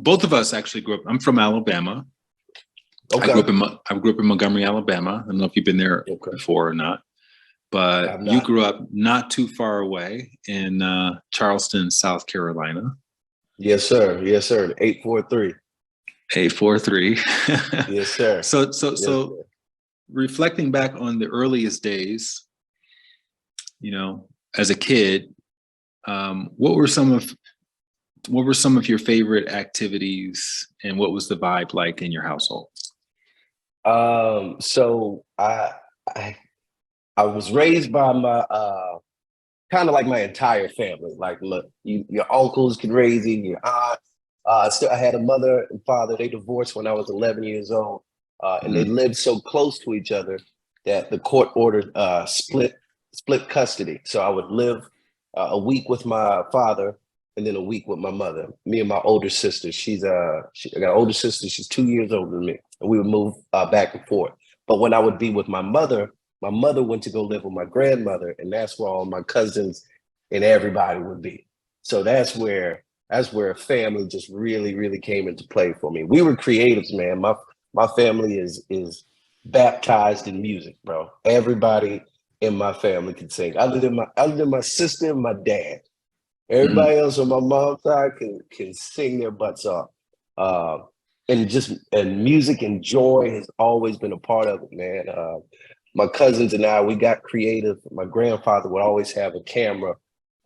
both of us actually grew up. I'm from Alabama. Okay. I grew up in Montgomery, Alabama. I don't know if you've been there before or not, but you grew up not too far away in Charleston, South Carolina. Yes, sir. Yes, sir. 843. 843. Yes, sir. So reflecting back on the earliest days, you know, as a kid, what were some of your favorite activities, and what was the vibe like in your household? So I was raised by my kind of like my entire family. Like, look, your uncles can raise you, your aunt. I had a mother and father. They divorced when I was 11 years old, and they lived so close to each other that the court ordered split custody. So I would live a week with my father and then a week with my mother. Me and my older sister. I got an older sister. She's 2 years older than me, and we would move back and forth. But when I would be with my mother went to go live with my grandmother, and that's where all my cousins and everybody would be. So that's where family just really, really came into play for me. We were creatives, man. My family is baptized in music, bro. Everybody in my family can sing. Other than my sister and my dad. Everybody else on my mom's side can sing their butts off. And music and joy has always been a part of it, man. My cousins and I, we got creative. My grandfather would always have a camera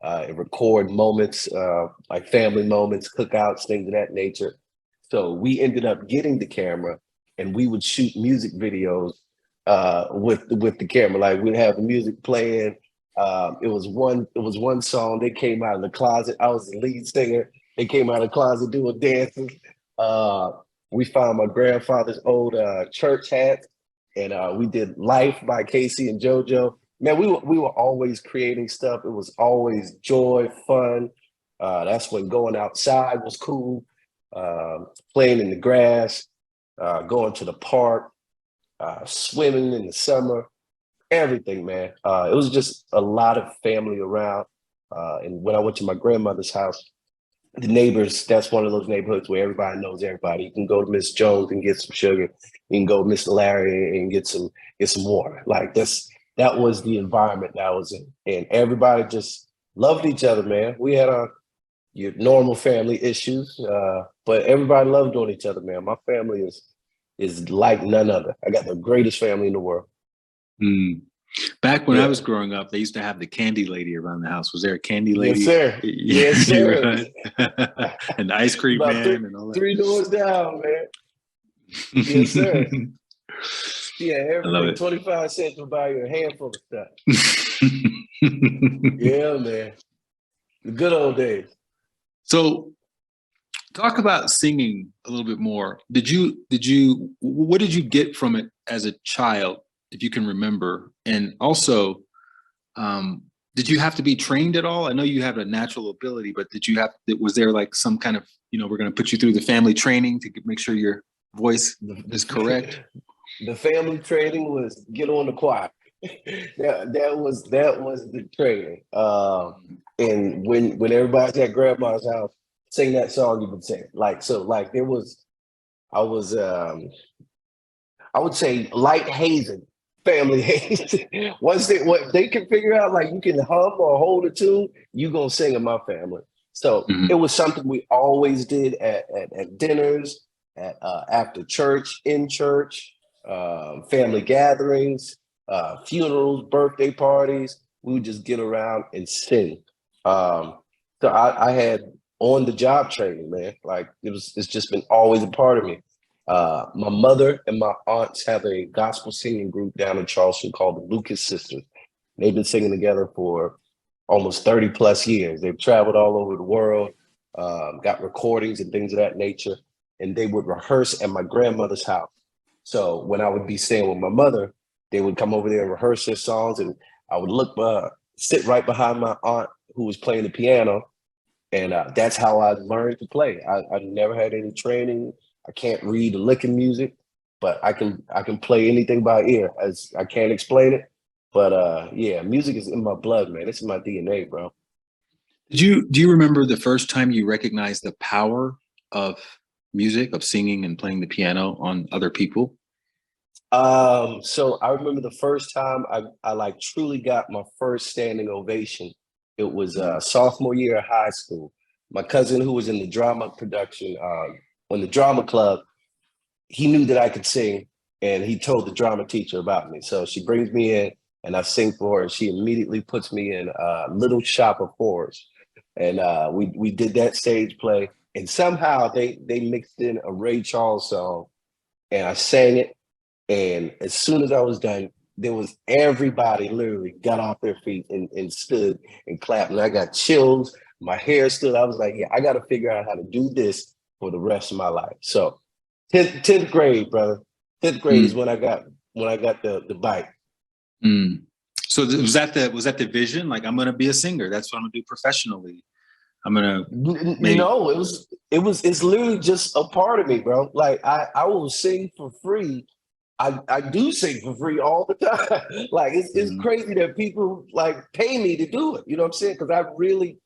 and record moments, like family moments, cookouts, things of that nature. So we ended up getting the camera, and we would shoot music videos with the camera. Like, we'd have the music playing. It was one song. They came out of the closet. I was the lead singer. They came out of the closet doing dances. We found my grandfather's old church hats, and we did "Life" by Casey and JoJo. Man, we were always creating stuff. It was always joy, fun. That's when going outside was cool. Playing in the grass, going to the park, swimming in the summer. Everything, man. It was just a lot of family around. And when I went to my grandmother's house, the neighbors, that's one of those neighborhoods where everybody knows everybody. You can go to Miss Jones and get some sugar. You can go to Mr. Larry and get some water. Like, that was the environment that I was in. And everybody just loved each other, man. We had your normal family issues, but everybody loved on each other, man. My family is like none other. I got the greatest family in the world. Back when I was growing up, they used to have the candy lady around the house. Was there a candy lady? Yes, sir. Yes, sir. And the ice cream man and all that. 3 doors down, man. Yes, sir. Yeah, everything 25 cents will buy you a handful of stuff. Yeah, man. The good old days. So talk about singing a little bit more. What did you get from it as a child, if you can remember? And also, did you have to be trained at all? I know you have a natural ability, but was there like some kind of, we're going to put you through the family training to make sure your voice is correct? The family training was get on the choir. that was the training. And when everybody's at grandma's house, sing that song you've been singing. I would say light hazing, family hazing. Once they can figure out, like, you can hum or hold a tune, you gonna sing in my family. So it was something we always did at dinners, at after church, in church, family gatherings, funerals, birthday parties. We would just get around and sing. So I had on the job training, man. Like, it's just been always a part of me. My mother and my aunts have a gospel singing group down in Charleston called the Lucas Sisters. They've been singing together for almost 30 plus years. They've traveled all over the world, got recordings and things of that nature, and they would rehearse at my grandmother's house. So when I would be staying with my mother, they would come over there and rehearse their songs, and I would sit right behind my aunt who was playing the piano, and that's how I learned to play. I never had any training. I can't read the licking music, but I can play anything by ear. As I can't explain it, but yeah, music is in my blood, man. It's in my DNA, bro. Do you remember the first time you recognized the power of music, of singing and playing the piano on other people? So I remember the first time I like truly got my first standing ovation. It was sophomore year of high school. My cousin, who was in the drama production, on the drama club, he knew that I could sing, and he told the drama teacher about me. So she brings me in, and I sing for her, and she immediately puts me in Little Shop of Horrors, and we did that stage play, and somehow they mixed in a Ray Charles song, and I sang it, and as soon as I was done, there was everybody literally got off their feet and stood and clapped, and I got chills. My hair stood. I was like, yeah, I got to figure out how to do this for the rest of my life. So 10th grade, brother. 10th grade is when I got the bite. Mm. So was that the vision? Like, I'm gonna be a singer. That's what I'm gonna do professionally. I'm gonna maybe. No, it's literally just a part of me, bro. Like I will sing for free. I do sing for free all the time. Like it's crazy that people like pay me to do it. You know what I'm saying? Because I really,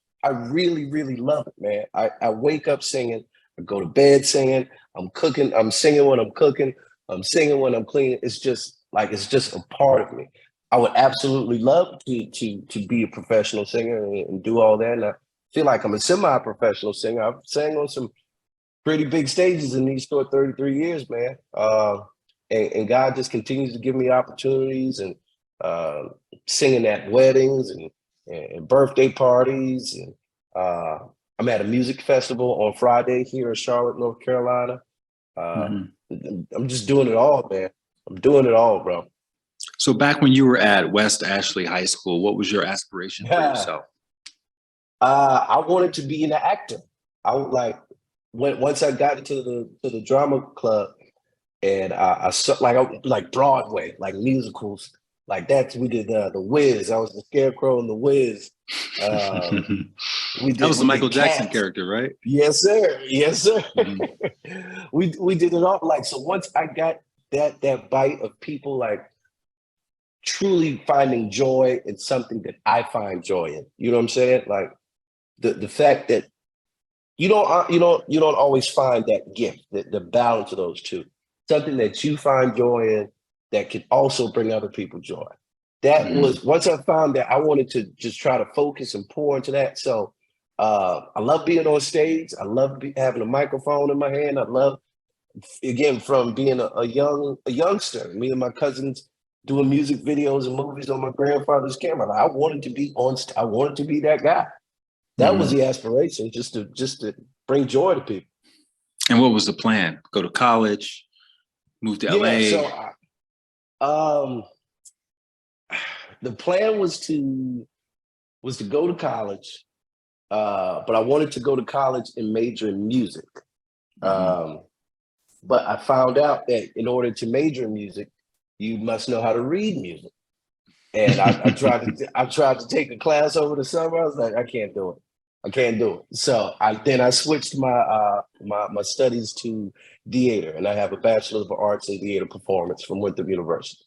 really love it, man. I wake up singing, I go to bed singing, I'm cooking, I'm singing when I'm cooking, I'm singing when I'm cleaning. It's just a part of me. I would absolutely love to be a professional singer and do all that. And I feel like I'm a semi-professional singer. I've sang on some pretty big stages in these short 33 years, man. And God just continues to give me opportunities and singing at weddings and birthday parties. And I'm at a music festival on Friday here in Charlotte, North Carolina. I'm just doing it all, man. I'm doing it all, bro. So back when you were at West Ashley High School, what was your aspiration for yourself? I wanted to be an actor. I would once I got into the drama club, and I saw like Broadway, like musicals, like that. We did the Wiz. I was the Scarecrow in the Wiz. That was the Michael Jackson character, right? Yes, sir. Yes, sir. We did it all. Like, so once I got that bite of people like truly finding joy in something that I find joy in. You know what I'm saying? Like the fact that you don't always find that gift, the balance of those two. Something that you find joy in that can also bring other people joy. That was once I found that, I wanted to just try to focus and pour into that. So I love being on stage. I love having a microphone in my hand. I love, again, from being a youngster, me and my cousins doing music videos and movies on my grandfather's camera. I wanted to be I wanted to be that guy. That was the aspiration, just to bring joy to people. And what was the plan? Go to college, move to LA? So the plan was to go to college, but I wanted to go to college and major in music. But I found out that in order to major in music, you must know how to read music. And I tried to take a class over the summer. I was like, I can't do it. So I switched my my studies to theater, and I have a Bachelor of Arts in Theater Performance from Winthrop University.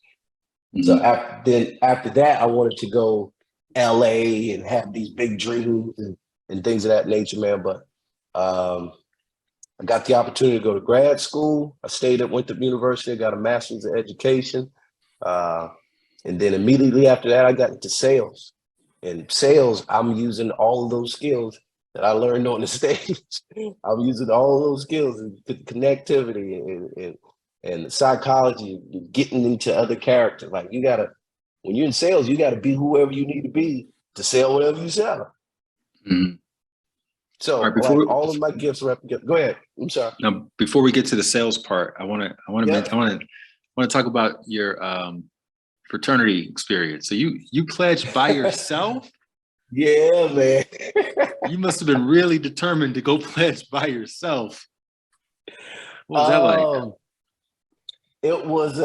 So after that, I wanted to go LA and have these big dreams and things of that nature, man. But I got the opportunity to go to grad school. I stayed at Winthrop University. I got a master's in education. And then immediately after that, I got into sales. In sales, I'm using all of those skills that I learned on the stage. I'm using all those skills, connectivity and psychology, getting into other characters. Like when you're in sales, you gotta be whoever you need to be to sell whatever you sell. So all of my gifts go ahead. I'm sorry. Now, before we get to the sales part, I want to talk about your fraternity experience. So you pledged by yourself? Yeah, man. You must have been really determined to go pledge by yourself. What was that like? It was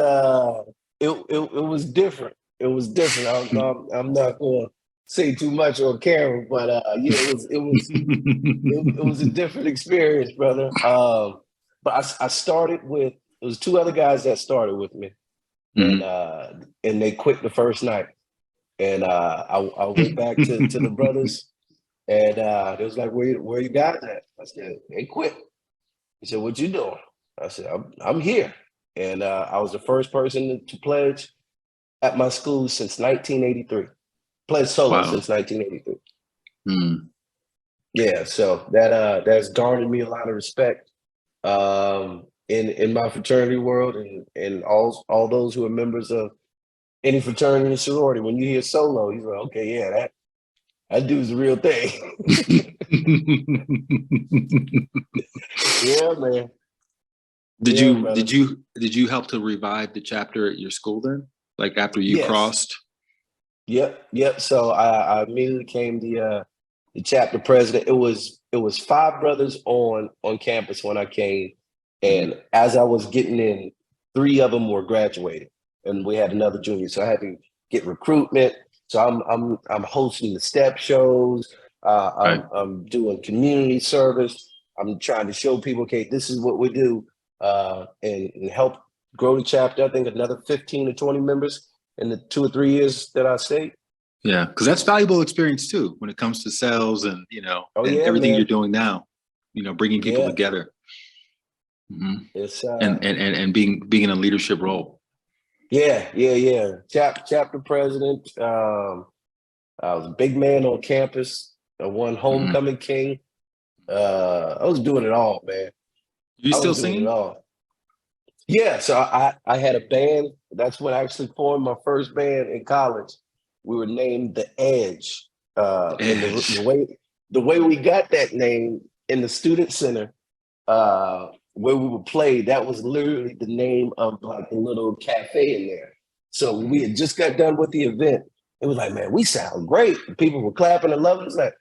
it was different. It was different. I'm not gonna say too much on camera, but yeah, it was a different experience, brother. But I started with, it was two other guys that started with me, and they quit the first night, and I went back to the brothers, and it was like, where you guys at? I said, they quit. He said, "What you doing?" I said, I'm here. And I was the first person to pledge at my school since 1983. Pledged solo Wow. since 1983. Mm. Yeah, so that's garnered me a lot of respect in my fraternity world, and all those who are members of any fraternity and sorority. When you hear solo, you're like, okay, yeah, that dude's the real thing. Yeah, man. Did Yeah, you brother. did you help to revive the chapter at your school then? Like after you Yes. crossed? Yep. So I immediately became the chapter president. It was five brothers on campus when I came, Mhm. and as I was getting in, three of them were graduating, and we had another junior. So I had to get recruitment. So I'm hosting the step shows. Right. I'm doing community service. I'm trying to show people, okay, this is what we do, and help grow the chapter. I think another 15 to 20 members in the 2 or 3 years that I stayed. Yeah, because that's valuable experience too when it comes to sales and Oh and yeah, everything you're man. doing now. Bringing people Yeah, together. Mhm. it's And being in a leadership role. yeah. Chapter president. I was a big man on campus. I won Mhm. homecoming king. I was doing it all, man. You I still was doing it singing? all. Yeah, so I had a band. That's when I actually formed my first band in college. We were named The Edge. And Edge. the way we got that name in the student center, where we would play, that was literally the name of like a little cafe in there. So we Mhm. had just got done with the event. It was like, man, we sound great. People were clapping and loving. It's like,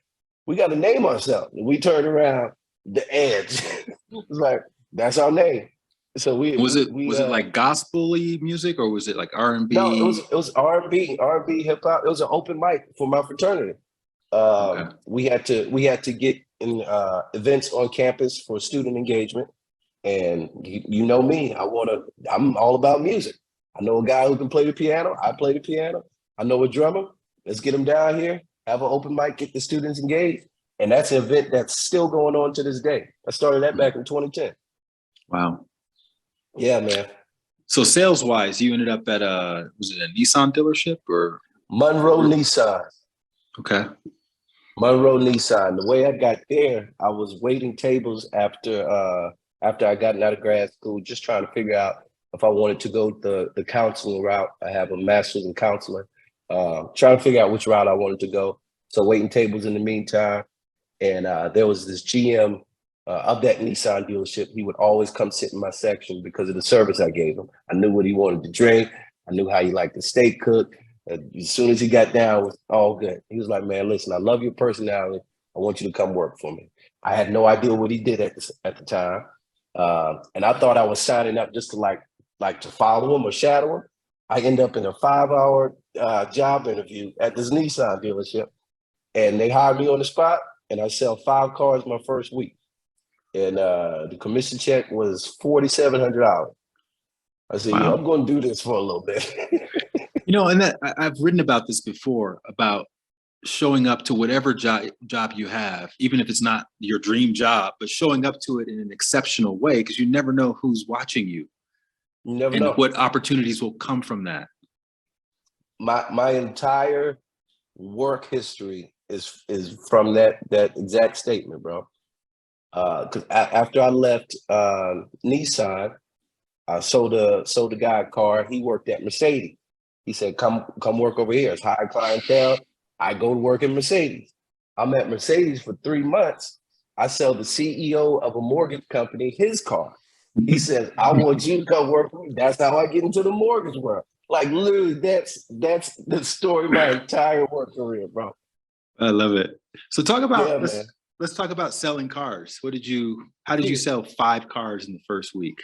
we got to name ourselves. And we turned around, The Edge. It was like, that's our name. So we Was we it we was it like gospel-y music or was it like no, it was R&B? it was R&B, hip hop. It was an open mic for my fraternity. Okay. We had to get in events on campus for student engagement. And you know me, I'm all about music. I know a guy who can play the piano. I play the piano. I know a drummer. Let's get him down here, have an open mic, get the students engaged. And that's an event that's still going on to this day. I started that back in 2010. Wow. Yeah, man. So sales wise, you ended up at was it a Nissan dealership or Monroe Nissan. okay. Monroe Nissan. The way I got there, I was waiting tables after I got out of grad school, just trying to figure out if I wanted to go the counseling route. I have a master's in counseling. Trying to figure out which route I wanted to go. So waiting tables in the meantime. And there was this GM of that Nissan dealership. He would always come sit in my section because of the service I gave him. I knew what he wanted to drink. I knew how he liked the steak cooked. As soon as he got down, it was all good. He was like, man, listen, I love your personality. I want you to come work for me. I had no idea what he did at the time. And I thought I was signing up just to like to follow him or shadow him. I end up in a 5-hour job interview at this Nissan dealership, and they hired me on the spot, and I sell 5 cars my first week. And the commission check was $4,700. I said, yeah, I'm Wow. going to do this for a little bit. And that I've written about this before about showing up to whatever job you have, even if it's not your dream job, but showing up to it in an exceptional way because you never know who's watching you You never and know. what opportunities will come from that. My entire work history is from that exact statement, bro. Because after I left Nissan, I sold a guy a car. He worked at Mercedes. He said, come work over here. It's high clientele. I go to work in Mercedes. I'm at Mercedes for 3 months. I sell the CEO of a mortgage company his car. He says, I want you to come work for me. That's how I get into the mortgage world. Like literally, that's the story of my entire work career, bro. I love it. So talk about Yeah, man. let's talk about selling cars. How did you sell 5 cars in the first week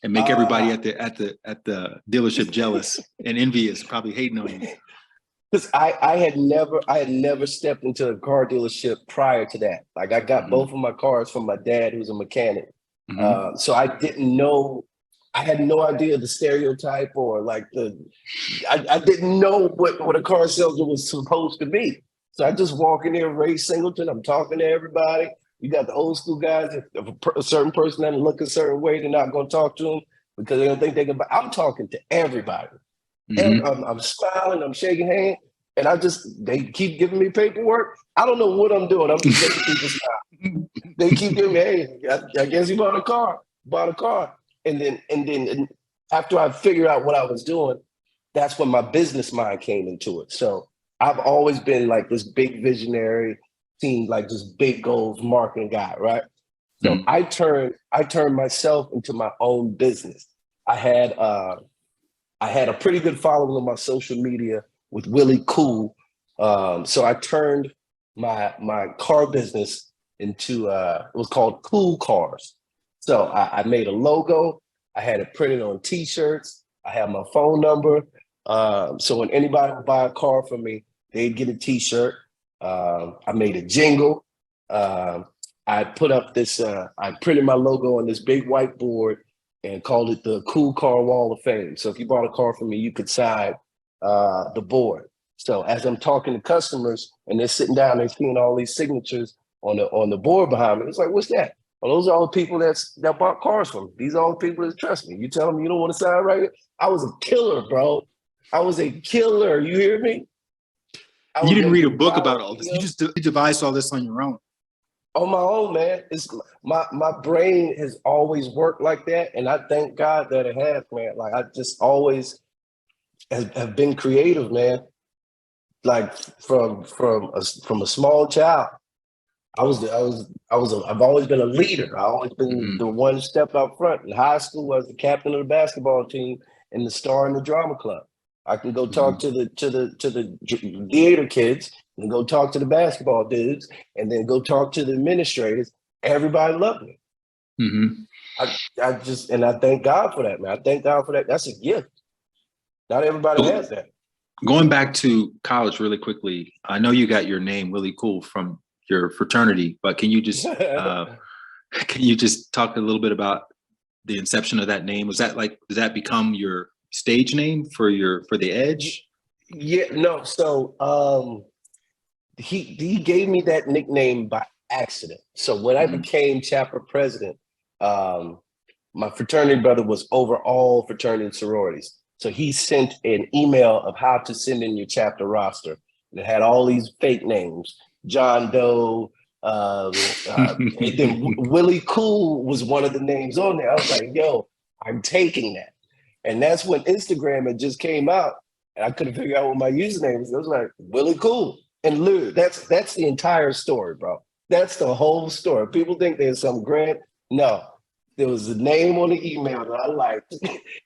and make everybody Uh, at the dealership jealous and envious, probably hating on you? Because I had never stepped into a car dealership prior to that. Like I got Hmm. both of my cars from my dad, who's a mechanic. Hmm. So I didn't know. I had no idea the stereotype or like I didn't know what a car salesman was supposed to be. So I just walk in there, race Singleton. I'm talking to everybody. You got the old school guys. If a certain person doesn't look a certain way, they're not going to talk to them because they don't think they can. But I'm talking to everybody. I'm smiling, I'm shaking hands, and they keep giving me paperwork. I don't know what I'm doing. I'm just making people smile. They keep giving me, hey, I guess you bought a car. And then after I figured out what I was doing, that's when my business mind came into it. So I've always been like this big visionary, seeing like this big goals marketing guy, right? So I turned myself into my own business. I had a pretty good following on my social media with Willie Qool. So I turned my car business into it was called Cool Cars. So I made a logo. I had it printed on T-shirts. I have my phone number. So when anybody would buy a car from me, they'd get a T-shirt. I made a jingle. I put up this. I printed my logo on this big whiteboard and called it the Cool Car Wall of Fame. So if you bought a car from me, you could sign the board. So as I'm talking to customers and they're sitting down, they're seeing all these signatures on the board behind me. It's like, what's that? Well, those are all the people that bought cars from me. These are all the people that trust me. You tell them you don't want to sign right here? I was a killer, bro. I was a killer. You hear me? You didn't read a book about all this. You just devised all this on your own. On my own, man. It's my brain has always worked like that, and I thank God that it has, man. Like I just always have been creative, man. Like from a small child, I've always been a leader. I've always been the one step up front. In high school, I was the captain of the basketball team and the star in the drama club. I can go talk to the theater kids and go talk to the basketball dudes and then go talk to the administrators. Everybody loved me. I thank God for that, man. I thank God for that. That's a gift. Not everybody has that. Going back to college really quickly, I know you got your name Willie Qool from your fraternity, but can you just talk a little bit about the inception of that name? Was that does that become your stage name for the Edge? Yeah, no. So he gave me that nickname by accident. So when I became chapter president, my fraternity brother was over all fraternity and sororities. So he sent an email of how to send in your chapter roster. And it had all these fake names. John Doe, and then Willie Qool was one of the names on there. I was like, yo, I'm taking that. And that's when Instagram had just came out and I couldn't figure out what my username was. I was like, Willie Qool. And literally, that's the entire story, bro. That's the whole story. People think there's some grand. No, there was a name on the email that I liked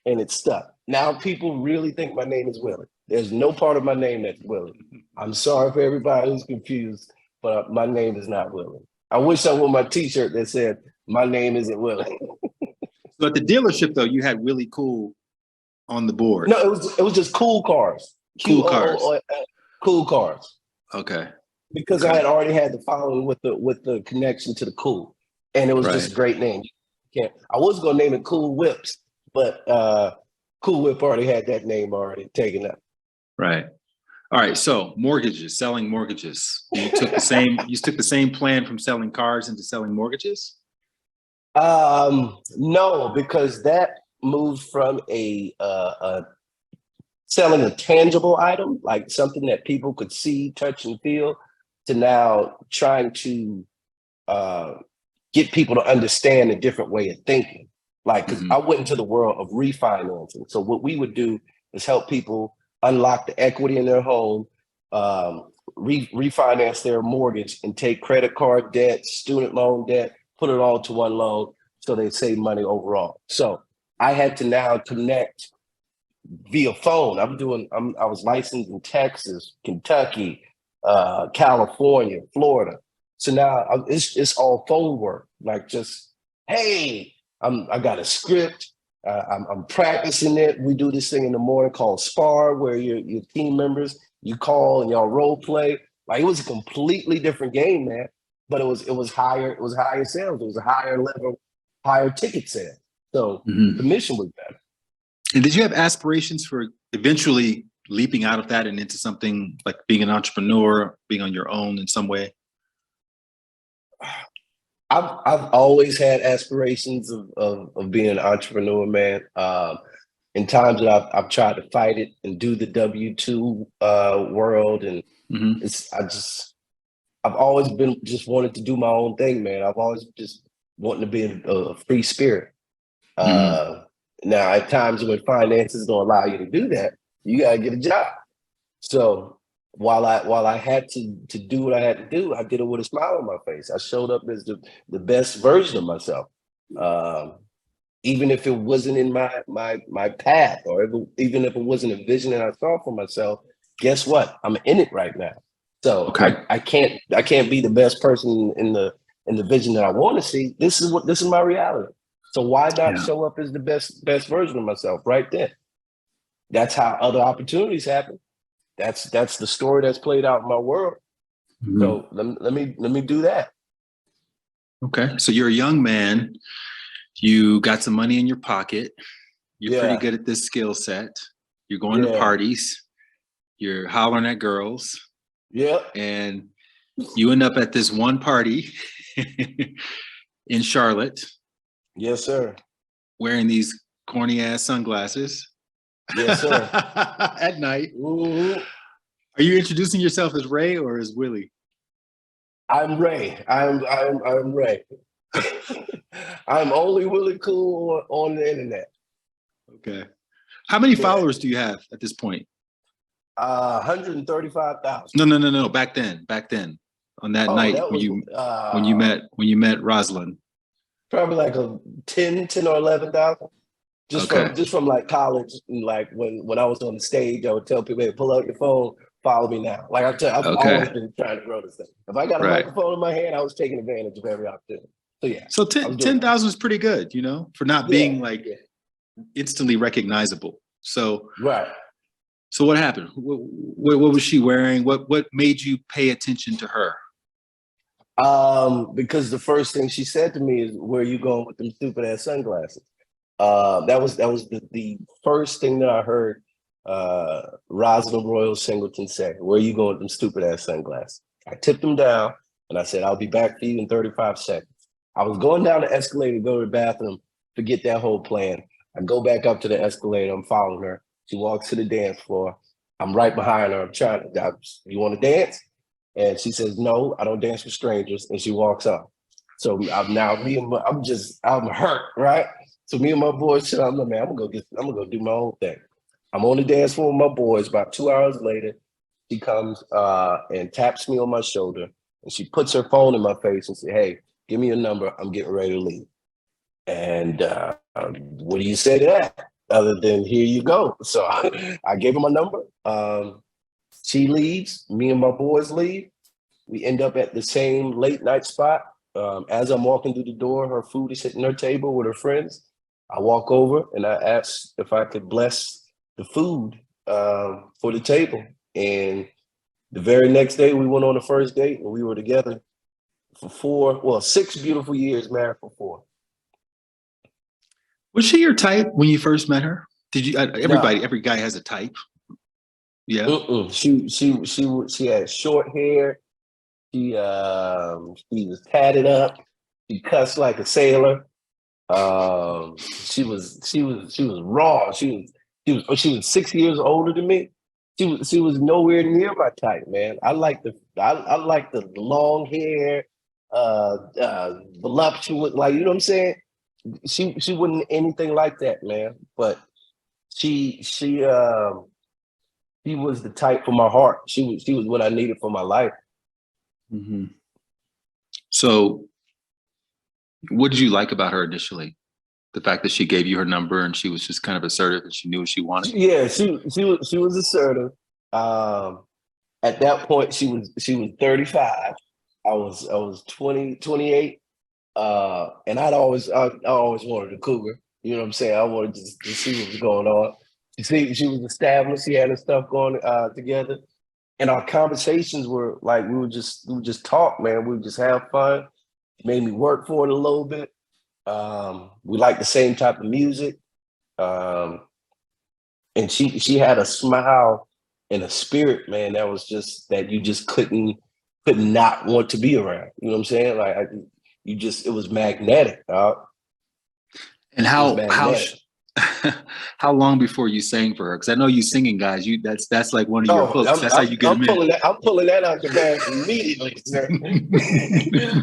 and it stuck. Now people really think my name is Willie. There's no part of my name that's Willie. I'm sorry for everybody who's confused, but my name is not Willie. I wish I wore my T-shirt that said, my name isn't Willie. So at the dealership, though, you had Willie Qool on the board. No, it was just Cool Cars. Cool Cars. Cool Cars. Okay. Because I had already had the following with the connection to the Cool, and it was just a great name. I was gonna name it Cool Whips, but Cool Whip already had that name already taken up. Right. All right. So mortgages, selling mortgages. You took the same plan from selling cars into selling mortgages? No, because that moved from a selling a tangible item, like something that people could see, touch, and feel, to now trying to get people to understand a different way of thinking. Like, because I went into the world of refinancing. So what we would do is help people unlock the equity in their home, refinance their mortgage, and take credit card debt, student loan debt, put it all to one loan so they save money overall. So I had to now connect via phone. I was licensed in Texas, Kentucky, California, Florida. So now it's all phone work. Like just, hey, I got a script. I'm practicing it. We do this thing in the morning called spar, where your team members, you call and y'all role play. Like it was a completely different game, man. But it was higher sales. It was a higher level, higher ticket sale. So the mission was better. And did you have aspirations for eventually leaping out of that and into something like being an entrepreneur, being on your own in some way? I've always had aspirations of being an entrepreneur, man. In times that I've tried to fight it and do the W-2 world, and Hmm. I've always been just wanted to do my own thing, man. I've always just wanting to be a free spirit. Hmm. Uh, Now, at times when finances don't allow you to do that, you gotta get a job. So while I had to do what I had to do, I did it with a smile on my face. I showed up as the best version of myself. Um, Even if it wasn't in my path, or even if it wasn't a vision that I saw for myself, guess what? I'm in it right now. So Okay. I can't be the best person in the vision that I want to see. This is my reality. So why not Yeah. show up as the best version of myself right then? That's how other opportunities happen. That's the story that's played out in my world. Hmm. So let me do that. Okay. So you're a young man. You got some money in your pocket. You're pretty Yeah, good at this skill set. You're going to yeah, parties. You're hollering at girls, yeah. and you end up at this one party in Charlotte Yes, sir. wearing these corny ass sunglasses Yes, sir. at night. Mhm. Are you introducing yourself as Ray or as Willie? I'm Ray. I'm Ray. I'm only Willie Qool on the internet. Okay. How many Yeah. followers do you have at this point? 135,000. No, no, no, no. Back then, on that Oh, night that was when you met Roslyn. probably like a 10 or 11,000. Just Okay. from like college, and like when I was on the stage, I would tell people, "Hey, pull out your phone, follow me now." Like I've always Okay. been trying to grow this thing. If I got a Right. microphone in my hand, I was taking advantage of every opportunity. So yeah, So I was doing ten that. thousand is pretty good, you know, for not Yeah, being like yeah, instantly recognizable. So right. what happened? What was she wearing? What made you pay attention to her? Because the first thing she said to me is, "Where are you going with them stupid ass sunglasses?" That was the first thing that I heard Roslyn Royal Singleton say. "Where are you going with them stupid ass sunglasses?" I tipped them down and I said, "I'll be back for you in 35 seconds." I was going down the escalator to go to the bathroom, forget that whole plan. I go back up to the escalator, I'm following her. She walks to the dance floor. I'm right behind her. I'm trying to, "You want to dance?" And she says, "No, I don't dance with strangers." And she walks off. So I'm now I'm hurt, right? So me and my boys said, "I'm like, man, I'm gonna go do my own thing." I'm on the dance floor with my boys. About 2 hours later, she comes and taps me on my shoulder, and she puts her phone in my face and says, "Hey, give me your number. I'm getting ready to leave." And what do you say to that? Other than here you go. So I gave her my number. She leaves. Me and my boys leave. We end up at the same late night spot. As I'm walking through the door, her food is hitting her table with her friends. I walk over and I ask if I could bless the food for the table. And the very next day, we went on the first date and we were together for 6 beautiful years, married for 4. Was she your type when you first met her? Did you? No, Every guy has a type. Yeah. mm-mm. She had short hair. She was tatted up. She cussed like a sailor. She was raw. She was 6 years older than me. She was nowhere near my type, man. I like the long hair, voluptuous, like, you know what I'm saying. She wasn't anything like that, man. But she she um she was the type for my heart. She was what I needed for my life. Hmm. So, what did you like about her initially? The fact that she gave you her number and she was just kind of assertive and she knew what she wanted. Yeah, she was assertive. Um, at that point, she was 35. I was 20, 28. And I always wanted a cougar. You know what I'm saying? I wanted to see what was going on. You see, she was established. She had her stuff going together, and our conversations were like we would just talk, man. We would just have fun. It made me work for it a little bit. We liked the same type of music. Um, and she had a smile and a spirit, man, that you just could not want to be around. You know what I'm saying? Like, it was magnetic, dog. And It was magnetic. how long before you sang for her? Because I know you singing guys. That's like one of your hooks. That's how you get them in. I'm pulling that out the bag immediately, sir.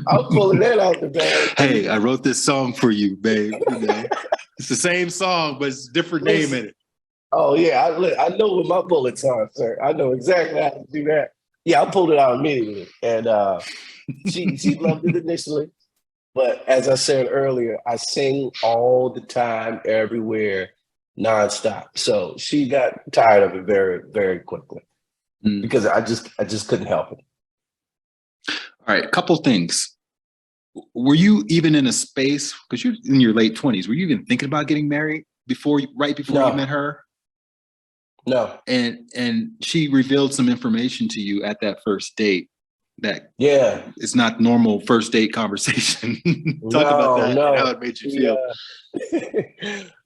I'm pulling that out the bag. Hey, I wrote this song for you, babe. You know, it's the same song, but it's a different name in it. Oh yeah, I know what my bullets are, sir. I know exactly how to do that. Yeah, I pulled it out immediately, and she loved it initially. But as I said earlier, I sing all the time, everywhere, nonstop. So she got tired of it very, very quickly because I just couldn't help it. All right, a couple things. Were you even in a space, because you're in your late 20s, were you even thinking about getting married right before you met her? No. And she revealed some information to you at that first date that it's not normal first date conversation. Talk about that and how it made you feel.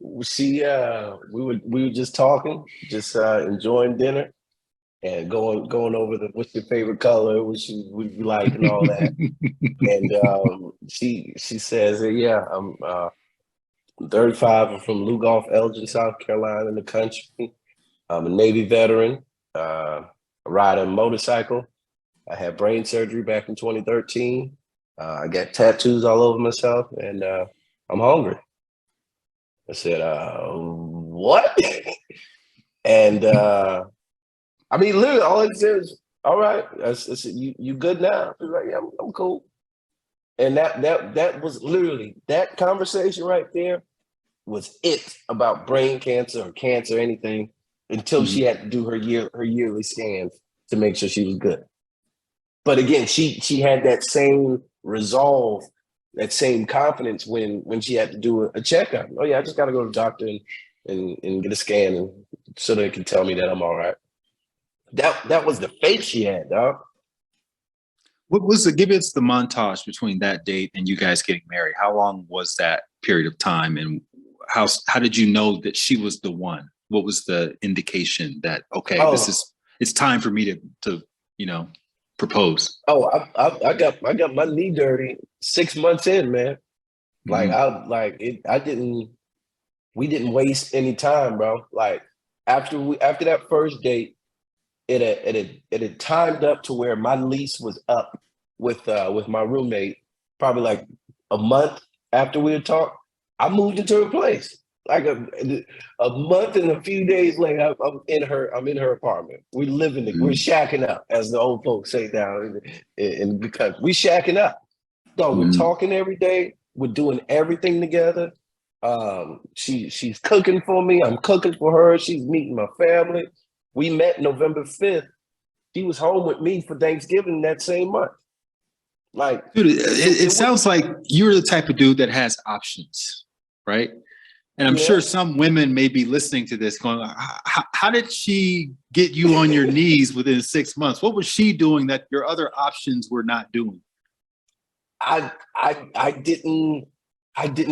We were just talking, just enjoying dinner and going over what's your favorite color, what you like and all that. And she says, yeah, I'm 35, I'm from Lugoff, Elgin, South Carolina in the country. I'm a Navy veteran, I ride a motorcycle. I had brain surgery back in 2013. I got tattoos all over myself, and I'm hungry. I said, what? And I mean, literally, all I said is, all right. I said, you good now? She's like, yeah, I'm cool. And that was literally, that conversation right there was it about brain cancer or cancer, anything, until she had to do her yearly scans to make sure she was good. But again, she had that same resolve, that same confidence when she had to do a checkup. Oh yeah, I just got to go to the doctor and get a scan, and so they can tell me that I'm all right. That was the faith she had, dog. What was give us the montage between that date and you guys getting married? How long was that period of time, and how did you know that she was the one? What was the indication that it's time for me to propose? Oh, I got my knee dirty 6 months in, man. Like we didn't waste any time, bro. Like after that first date, it had timed up to where my lease was up with my roommate. Probably like a month after we had talked, I moved into her place. Like a month and a few days later, I'm in her apartment. We're living, we're shacking up, as the old folks say down in because we shacking up. So we're talking every day. We're doing everything together. She's cooking for me. I'm cooking for her. She's meeting my family. We met November 5th. She was home with me for Thanksgiving that same month. Like, dude, it sounds like you're the type of dude that has options, right? And I'm sure some women may be listening to this going, how did she get you on your knees within 6 months? What was she doing that your other options were not doing? I didn't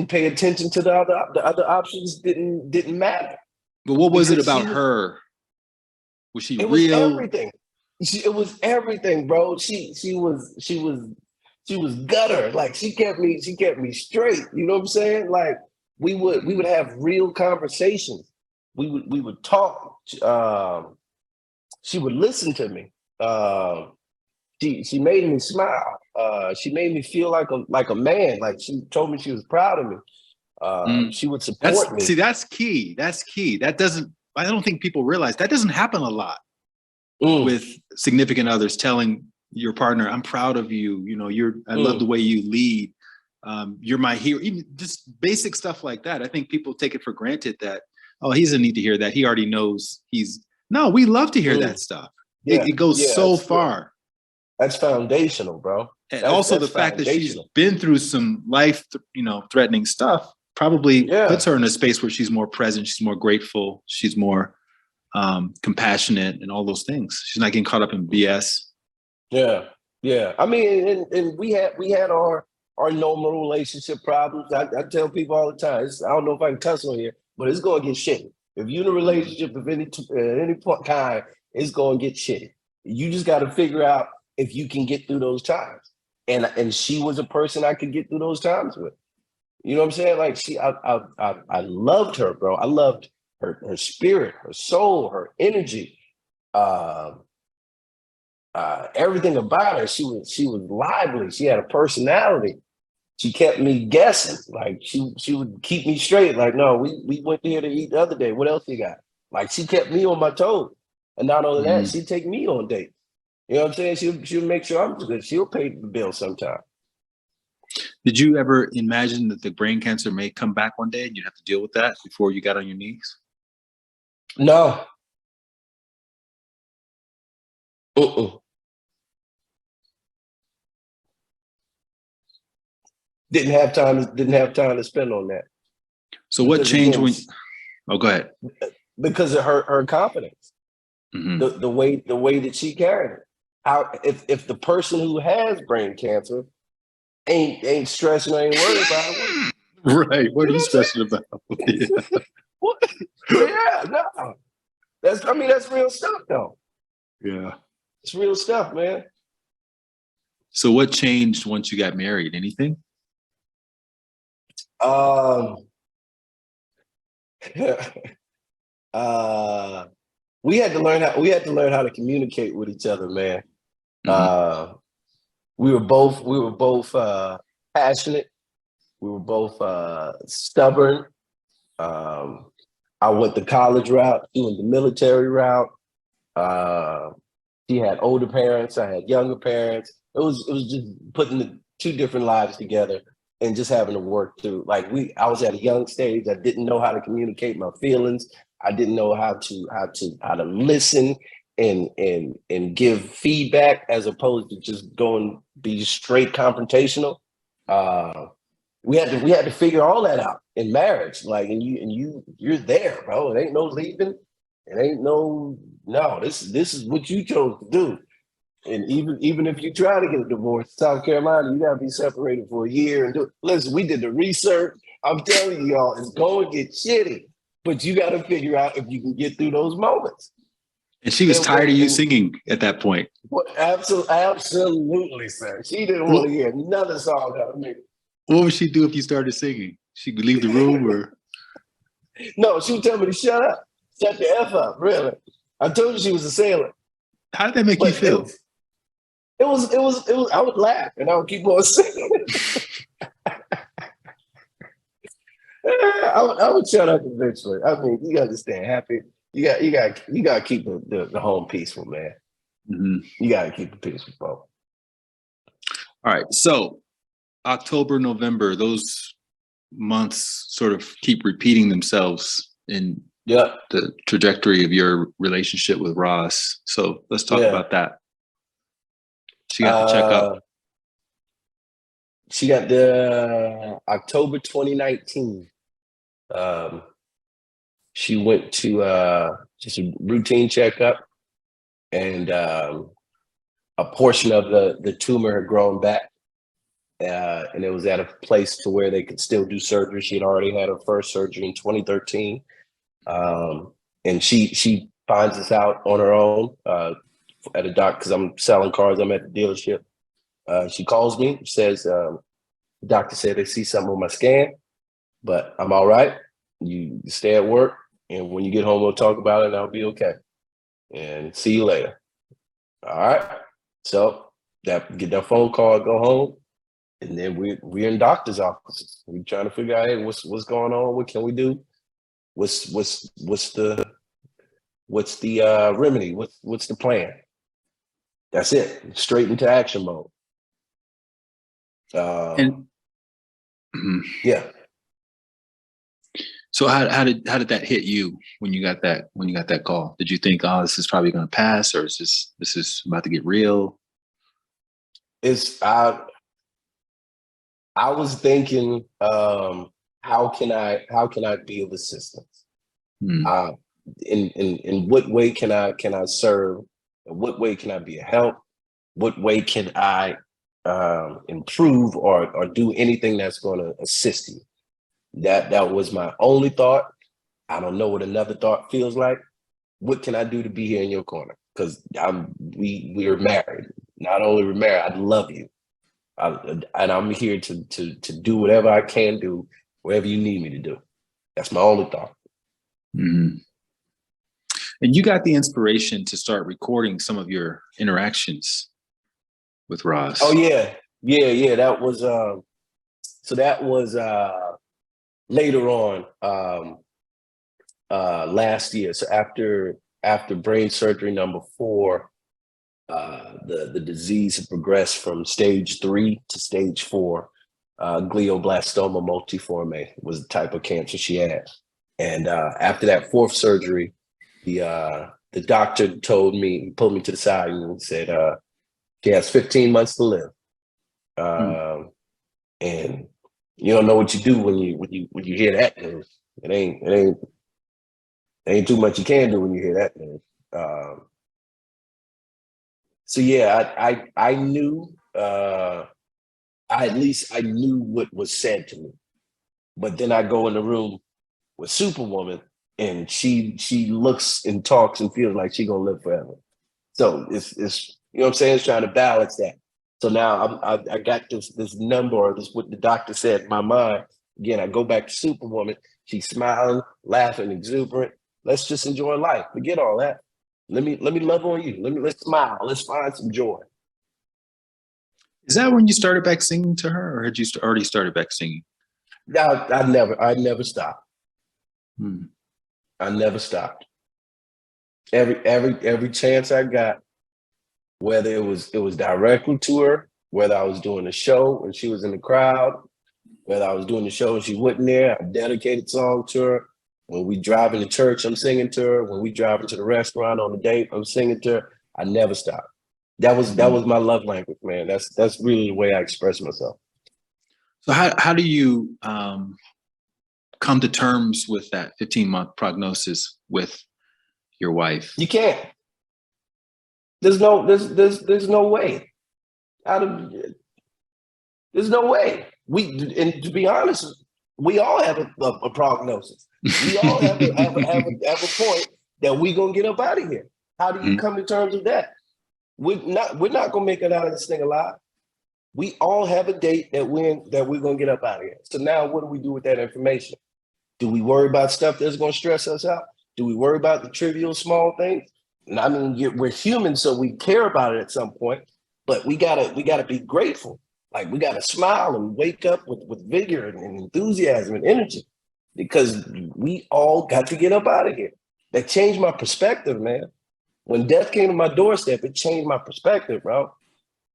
pay attention to the other options. Didn't matter. But what was it about her? Was she real? Was everything. It was everything, bro. She was gutter. Like she kept me straight. You know what I'm saying? Like we would have real conversations. We would talk. She would listen to me. She made me smile. She made me feel like a man. Like she told me she was proud of me. She would support me. See, that's key. That's key. I don't think people realize that doesn't happen a lot with significant others telling your partner, I'm proud of you. You know, I love the way you lead. You're my hero. Even just basic stuff like that. I think people take it for granted that, oh, he doesn't need to hear that. He already knows no, we love to hear that stuff. Yeah. It goes so far. That's foundational, bro. And also the fact that she's been through some life, threatening stuff probably puts her in a space where she's more present. She's more grateful. She's more compassionate and all those things. She's not getting caught up in BS. Yeah. I mean, and we had our normal relationship problems. I tell people all the time. I don't know if I can cuss on here, but it's going to get shitty. If you're in a relationship of any kind, it's going to get shitty. You just got to figure out if you can get through those times. and she was a person I could get through those times with. You know what I'm saying? Like I loved her, bro. I loved her spirit, her soul, her energy, everything about her. She was lively. She had a personality. She kept me guessing. Like she would keep me straight. Like, no, we went here to eat the other day. What else you got? Like, she kept me on my toes. And not only that, she'd take me on dates. You know what I'm saying? She'll make sure I'm good. She'll pay the bill sometime. Did you ever imagine that the brain cancer may come back one day and you'd have to deal with that before you got on your knees? No. Uh-uh. Didn't have time to spend on that. So what changed when? Oh, go ahead. Because of her confidence, the way that she carried it. How if the person who has brain cancer ain't stressing or ain't worried about it, right? What are you stressing about? Yeah. What? Yeah, no. That's real stuff, though. Yeah, it's real stuff, man. So what changed once you got married? Anything? We had to learn how to communicate with each other, man. We were both passionate. We were both stubborn. I went the college route, he went the military route. He had older parents, I had younger parents. It was just putting the two different lives together and just having to work through. Like, I was at a young stage. I didn't know how to communicate my feelings. I didn't know how to listen and give feedback, as opposed to just be straight confrontational. We had to figure all that out in marriage. Like, and you're there, bro. It ain't no leaving. It ain't no. This is what you chose to do. And even if you try to get a divorce in South Carolina, you gotta be separated for a year and do. Listen, we did the research. I'm telling you, y'all, it's going to get shitty. But you got to figure out if you can get through those moments. And she was tired of you singing at that point. Well, absolutely, sir. She didn't want to hear another song out of me. What would she do if you started singing? She would leave the room, or? No, she would tell me to shut up. Shut the F up, really. I told you she was a sailor. How did that make you feel? It was, I would laugh and I would keep on singing. I would shut up eventually. I mean, you gotta stay happy. You got to keep the home peaceful, man. You got to keep it peaceful, bro. All right. So October, November, those months sort of keep repeating themselves in the trajectory of your relationship with Ross. So let's talk about that. She got the checkup. She got the October 2019. She went to just a routine checkup, and a portion of the tumor had grown back, and it was at a place to where they could still do surgery. She had already had her first surgery in 2013, and she finds this out on her own at a doc, because I'm selling cars. I'm at the dealership. She calls me, says, the doctor said they see something on my scan, but I'm all right. You stay at work, and when you get home, we'll talk about it, and I'll be okay. And see you later. All right. So get that phone call, go home, and then we're in doctor's offices. We're trying to figure out, hey, what's going on? What can we do? What's the remedy? What's the plan? That's it. Straight into action mode. Yeah. So how did that hit you when you got that call? Did you think, oh, this is probably going to pass, or is this is about to get real? I was thinking, how can I be of assistance? In what way can I serve? In what way can I be a help? What way can I improve or do anything that's going to assist you? That was my only thought. I don't know what another thought feels like. What can I do to be here in your corner? Because we are married. Not only we're married, I love you. And I'm here to do whatever I can do, wherever you need me to do. That's my only thought. Mm-hmm. And you got the inspiration to start recording some of your interactions with Roz. Oh yeah. That was so that was later on last year. So after brain surgery number 4, the disease had progressed from stage 3 to stage 4. Glioblastoma multiforme was the type of cancer she had. And after that 4th surgery, the doctor told me, he pulled me to the side and said, she has 15 months to live. And you don't know what you do when you hear that news. It ain't too much you can do when you hear that news. So yeah, I knew at least I knew what was said to me. But then I go in the room with Superwoman, and she looks and talks and feels like she's gonna live forever. So it's you know what I'm saying? It's trying to balance that. So now I got this number, or this what the doctor said in my mind. Again, I go back to Superwoman. She's smiling, laughing, exuberant. Let's just enjoy life. Forget all that. Let me love on you. Let's smile. Let's find some joy. Is that when you started back singing to her, or had you already started back singing? Now I never stopped. Hmm. I never stopped. Every chance I got, whether it was directly to her, whether I was doing a show and she was in the crowd, whether I was doing the show and she wasn't there, I dedicated song to her. When we drive into church, I'm singing to her. When we drive into the restaurant on a date, I'm singing to her. I never stopped. That was my love language, man. That's really the way I express myself. So how do you come to terms with that 15-month prognosis with your wife? You can't. There's no way. There's no way. And to be honest, we all have a prognosis. We all have a point that we gonna get up out of here. How do you come to terms with that? We're not gonna make it out of this thing alive. We all have a date that we're gonna get up out of here. So now what do we do with that information? Do we worry about stuff that's gonna stress us out? Do we worry about the trivial small things? And I mean, we're human, so we care about it at some point, but we gotta be grateful. Like, we gotta smile and wake up with vigor and enthusiasm and energy, because we all got to get up out of here. That changed my perspective, man. When death came to my doorstep, it changed my perspective, bro.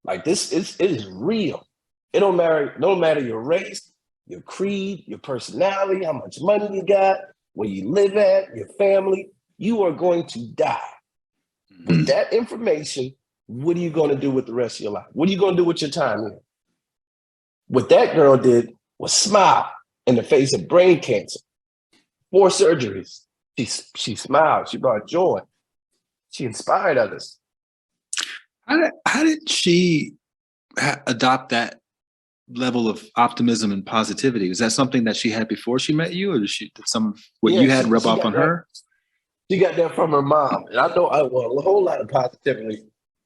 Like, it is real. It don't matter your race, your creed, your personality, how much money you got, where you live at, your family. You are going to die. With that information, what are you going to do with the rest of your life? What are you going to do with your time here? What that girl did was smile in the face of brain cancer. 4 surgeries. She smiled. She brought joy. She inspired others. How did she adopt that level of optimism and positivity? Was that something that she had before she met you, or did you had rub off on her? She got that from her mom, and I know a whole lot of positivity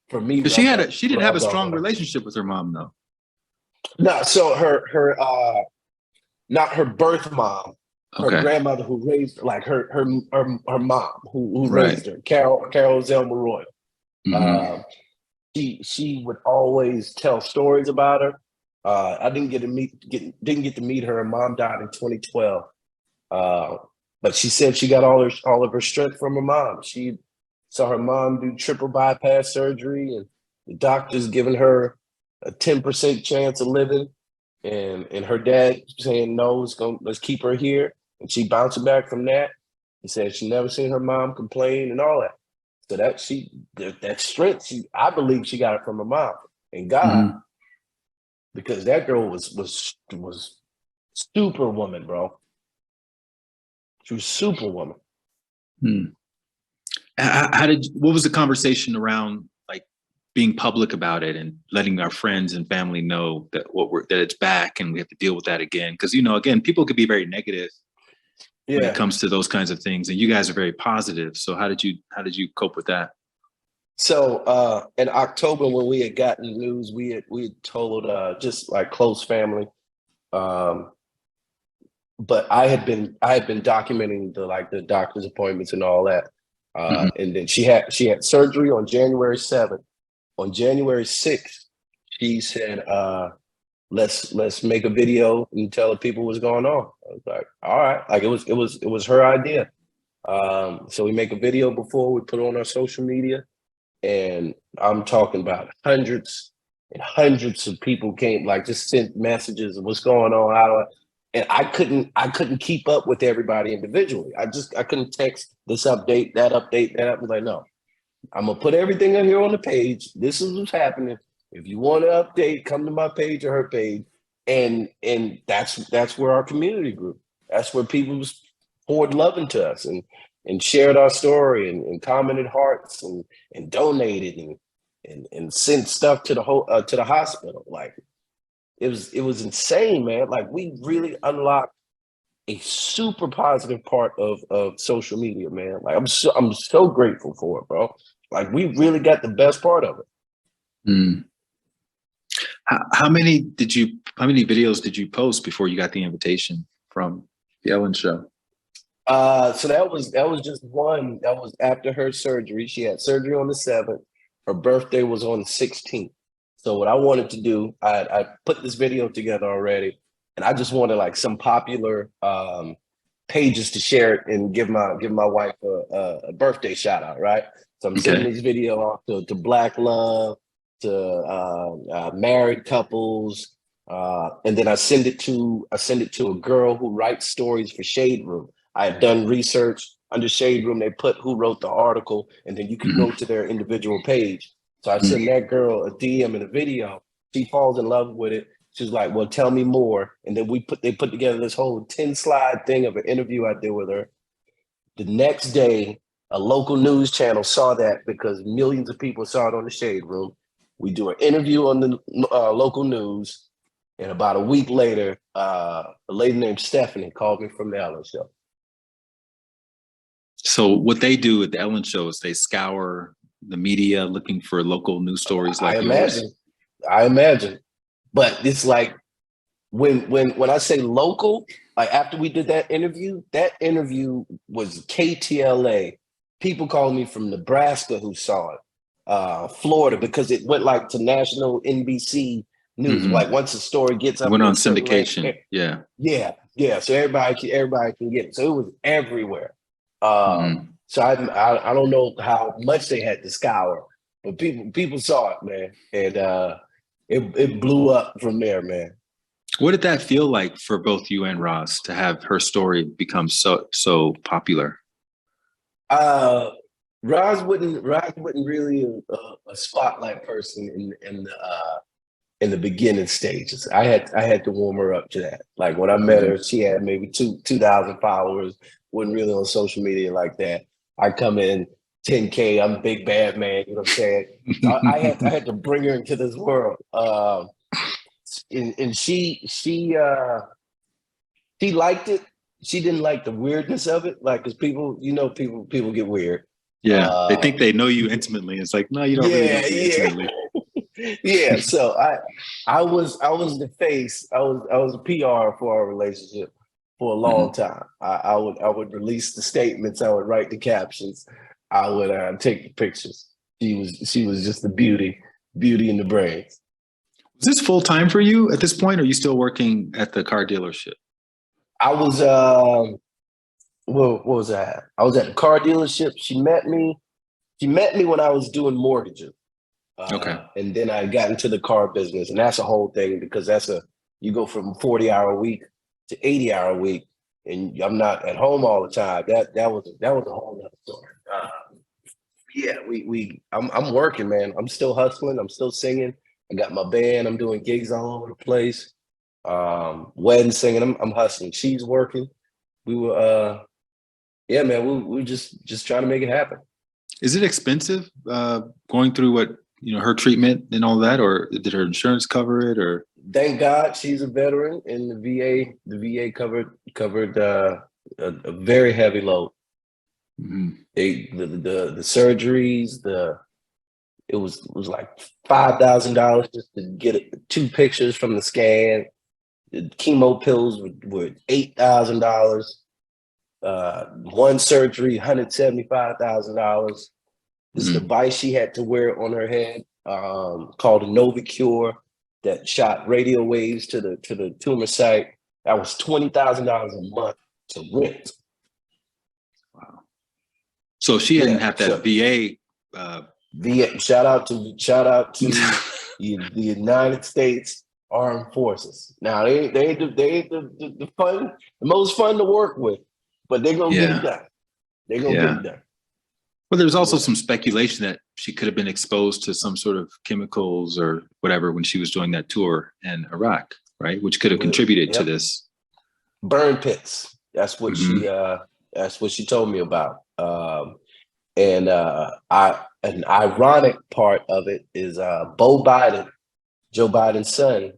from me. Because she didn't have a strong relationship with her mom, though. No, so her not her birth mom, her grandmother who raised her, like her mom who raised her, Carol Zelma Royal. Mm-hmm. She would always tell stories about her. I didn't get to meet her. Her mom died in 2012. But she said she got all of her strength from her mom. She saw her mom do triple bypass surgery, and the doctors giving her a 10% chance of living, and her dad saying no, let's keep her here. And she bouncing back from that. He said she never seen her mom complain and all that. So that strength, I believe she got it from her mom and God, because that girl was superwoman, bro. She was superwoman. What was the conversation around, like, being public about it and letting our friends and family know that that it's back and we have to deal with that again? Because, again, people could be very negative when it comes to those kinds of things, and you guys are very positive. So how did you cope with that? So in October, when we had gotten the news, we had told just like close family. Um, but I had been documenting the doctor's appointments and all that. Mhm. And then she had surgery on January 7th. On January 6th, she said, let's make a video and tell the people what's going on. I was like, all right. Like it was her idea. So we make a video before we put it on our social media. And I'm talking about hundreds and hundreds of people came, like just sent messages of what's going on. And I couldn't keep up with everybody individually. I couldn't text this update, that update, that. I was like, no, I'm gonna put everything in here on the page. This is what's happening. If you want to update, come to my page or her page. And that's where our community grew. That's where people poured love into us and shared our story and commented hearts and donated and sent stuff to the hospital. Like it was insane, man. Like we really unlocked a super positive part of social media, man. Like I'm so grateful for it, bro. Like we really got the best part of it. Mm. How many videos did you post before you got the invitation from the Ellen show? So that was just one. That was after her surgery. She had surgery on the 7th. Her birthday was on the 16th. So what I wanted to do, I put this video together already, and I just wanted like some popular pages to share it and give my wife a birthday shout out, right? So I'm sending Okay. this video off to Black Love, to married couples, and then I send it to a girl who writes stories for Shade Room. I had done research under Shade Room. They put who wrote the article, and then you could go Mhm. to their individual page. So I Mhm. send that girl a DM and a video. She falls in love with it. She's like, "Well, tell me more." And then they put together this whole 10-slide thing of an interview I did with her. The next day, a local news channel saw that because millions of people saw it on the Shade Room. We do an interview on the local news, and about a week later, a lady named Stephanie called me from the Ellen Show. So what they do at the Ellen show is they scour the media looking for local news stories I like yours. imagine, I imagine, but it's like when I say local, like after we did that interview was KTLA. People called me from Nebraska who saw it, Florida, because it went like to national NBC news. Hmm. Like once the story gets It up went to on a certain rank, syndication. Yeah. yeah, yeah. So everybody can get it. So it was everywhere. Hmm. So I don't know how much they had to scour, but people saw it, man, and it blew up from there, man. What did that feel like for both you and Ross to have her story become so popular? Uh, Roz wouldn't really a spotlight person in the beginning stages. I had to warm her up to that. Like when I met Hmm. her, she had maybe 2,000 followers. Wasn't really on social media like that. I come in 10K. I'm a big bad man. You know what I'm saying? So I had to bring her into this world. And she liked it. She didn't like the weirdness of it, like because people get weird. Yeah, they Uh, think they know you intimately. It's like, no, you don't really know yeah, me yeah, intimately. yeah. So I was the face. I was a PR for our relationship for a long Mhm. time. I would release the statements. I would write the captions. I would take the pictures. She was just the beauty in the brains. Is this full time for you at this point? Or are you still working at the car dealership? I was what was that? I was at the car dealership. She met me. She met me when I was doing mortgages. Okay. And then I got into the car business, and that's a whole thing because you go from 40-hour a week to 80-hour a week, and I'm not at home all the time. That was a whole nother story. Yeah, I'm working, man. I'm still hustling. I'm still singing. I got my band. I'm doing gigs all over the place. Wedding singing. I'm hustling. She's working. We were yeah, man. We were just trying to make it happen. Is it expensive going through what, her treatment and all that, or did her insurance cover it? Or Thank God she's a veteran, and the VA covered a very heavy load. Mhm. The surgeries, the it was like $5,000 just to get 2 pictures from the scan. The chemo pills were $8,000. One surgery, $175,000. This device she had to wear on her head, called a Novacure, that shot radio waves to the tumor site. That was $20,000 a month to rent. Wow. So she didn't Yeah, have that so- VA. Shout out to the United States Armed Forces. Now they ain't the fun, the most fun to work with, but they're gonna get it done. They're gonna get it done. Well, there's also some speculation that she could have been exposed to some sort of chemicals or whatever when she was doing that tour in Iraq, right? Which could have contributed to this. Burn pits. That's what she told me about. An ironic part of it is Bo Biden, Joe Biden's son,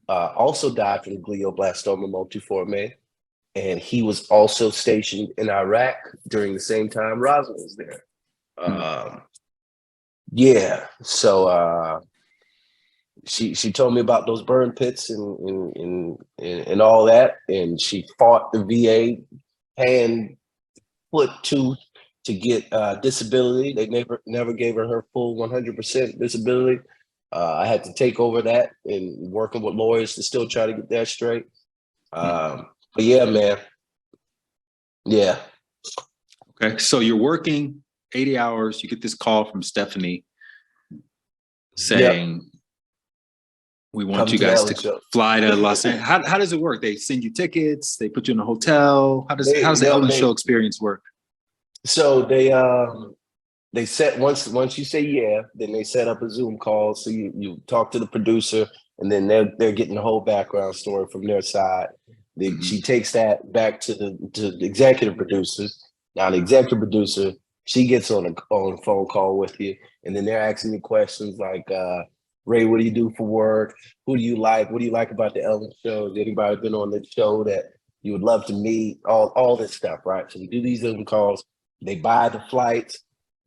also died from glioblastoma multiforme, and he was also stationed in Iraq during the same time Roslyn was there. So she told me about those burn pits and all that, and she fought the VA hand, foot, tooth to get disability. They never gave her full 100% disability. I had to take over that and working with lawyers to still try to get that straight. But yeah, man. Yeah. Okay. So you're working 80 hours. You get this call from Stephanie saying, we want you guys to fly to Los Angeles. How does it work? They send you tickets. They put you in a hotel. How does the Ellen Show experience work? So they set once you say yeah, then they set up a Zoom call. So you talk to the producer, and then they're getting the whole background story from their side. She takes that back to the executive producers. Now the executive producer, she gets on a phone call with you, and then they're asking you questions like, Ray, what do you do for work? Who do you like? What do you like about the Ellen Show? Has anybody been on the show that you would love to meet? All this stuff, right? So we do these Zoom calls. They buy the flights,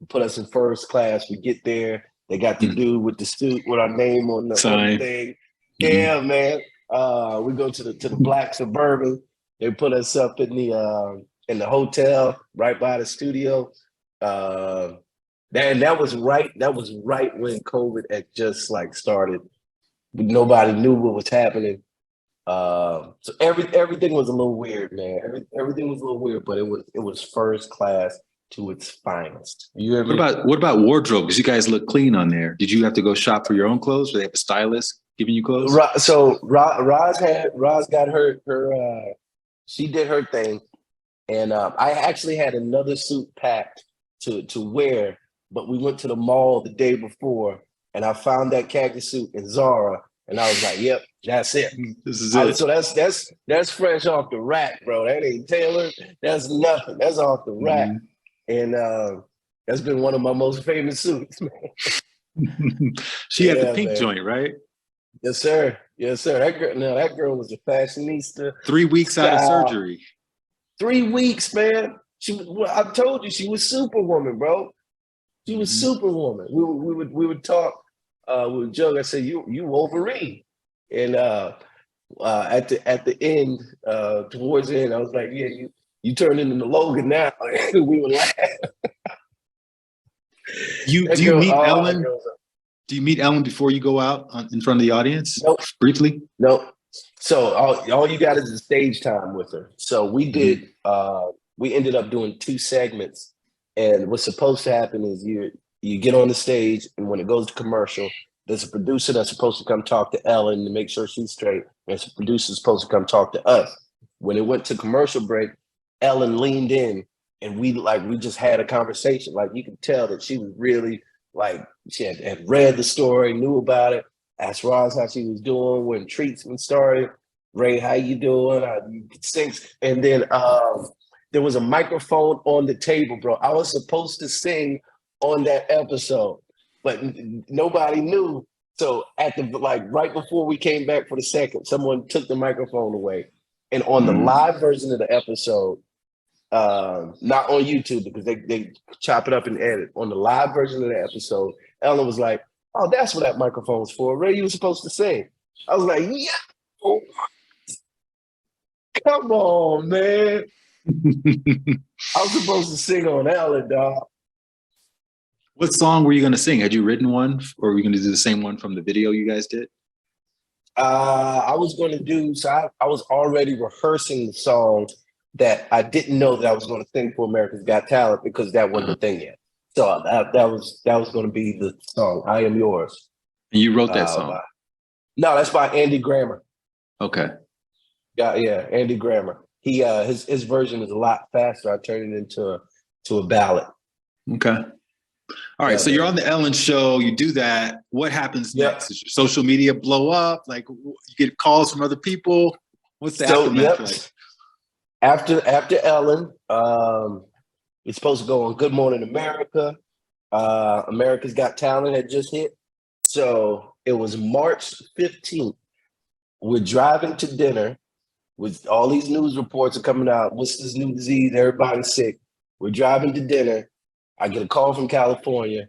put us in first class. We get there. They got the dude with the suit with our name on the thing. Yeah, man. We go to the Black Suburban. They put us up in the hotel right by the studio. That was right when COVID had just like started. Nobody knew what was happening. So everything was a little weird, man. Everything was a little weird, but it was first class to its finest. You hear me? What about wardrobe? Because you guys look clean on there. Did you have to go shop for your own clothes, or they have a stylist giving you clothes? So Roz got her she did her thing, and I actually had another suit packed to wear, but we went to the mall the day before, and I found that khaki suit in Zara. And I was like, "Yep, that's it. This is it." So that's fresh off the rack, bro. That ain't tailored. That's nothing. That's off the rack, and that's been one of my most famous suits, man. She had the pink joint, right? Yes, sir. Yes, sir. That girl was a fashionista. 3 weeks out of surgery. 3 weeks, man. I told you she was Superwoman, bro. She was Superwoman. We would talk. We would joke. I said, "You Wolverine," and at the end, towards the end, I was like, "Yeah, you turned into the Logan now." We would laugh. Do you meet Ellen? Do you meet Ellen before you go out in front of the audience? Nope. Briefly? Nope. So all you got is the stage time with her. So we did. We ended up doing 2 segments, and what's supposed to happen is you get on the stage, and when it goes to commercial, there's a producer that's supposed to come talk to Ellen to make sure she's straight. There's a producer supposed to come talk to us. When it went to commercial break, Ellen leaned in, and we just had a conversation. Like, you could tell that she was really like, she had read the story, knew about it, asked Roz how she was doing when treatment started. Ray, how you doing? Sings. And then there was a microphone on the table, bro. I was supposed to sing on that episode, but nobody knew. So at the right before we came back for the second, someone took the microphone away. And on the live version of the episode, Not on YouTube because they chop it up and edit. On the live version of the episode, Ellen was like, "Oh, that's what that microphone's for. Ray, you were supposed to sing." I was like, "Yeah, oh, come on, man. I was supposed to sing on Ellen, dog." What song were you going to sing? Had you written one, or were you going to do the same one from the video you guys did? I was going to do, so I was already rehearsing the song that I didn't know that I was going to sing for America's Got Talent because that wasn't the thing yet. So that was going to be the song, "I Am Yours." And you wrote that song? No, that's by Andy Grammer. Okay. Yeah, Andy Grammer. He his version is a lot faster. I turned it into a ballad. Okay. All right. So you're on the Ellen show. You do that. What happens next? Does your social media blow up? Like you get calls from other people? What's the aftermath like? After Ellen, it's supposed to go on Good Morning America. America's Got Talent had just hit. So it was March 15th. We're driving to dinner with all these news reports are coming out. What's this new disease? Everybody's sick. We're driving to dinner. I get a call from California.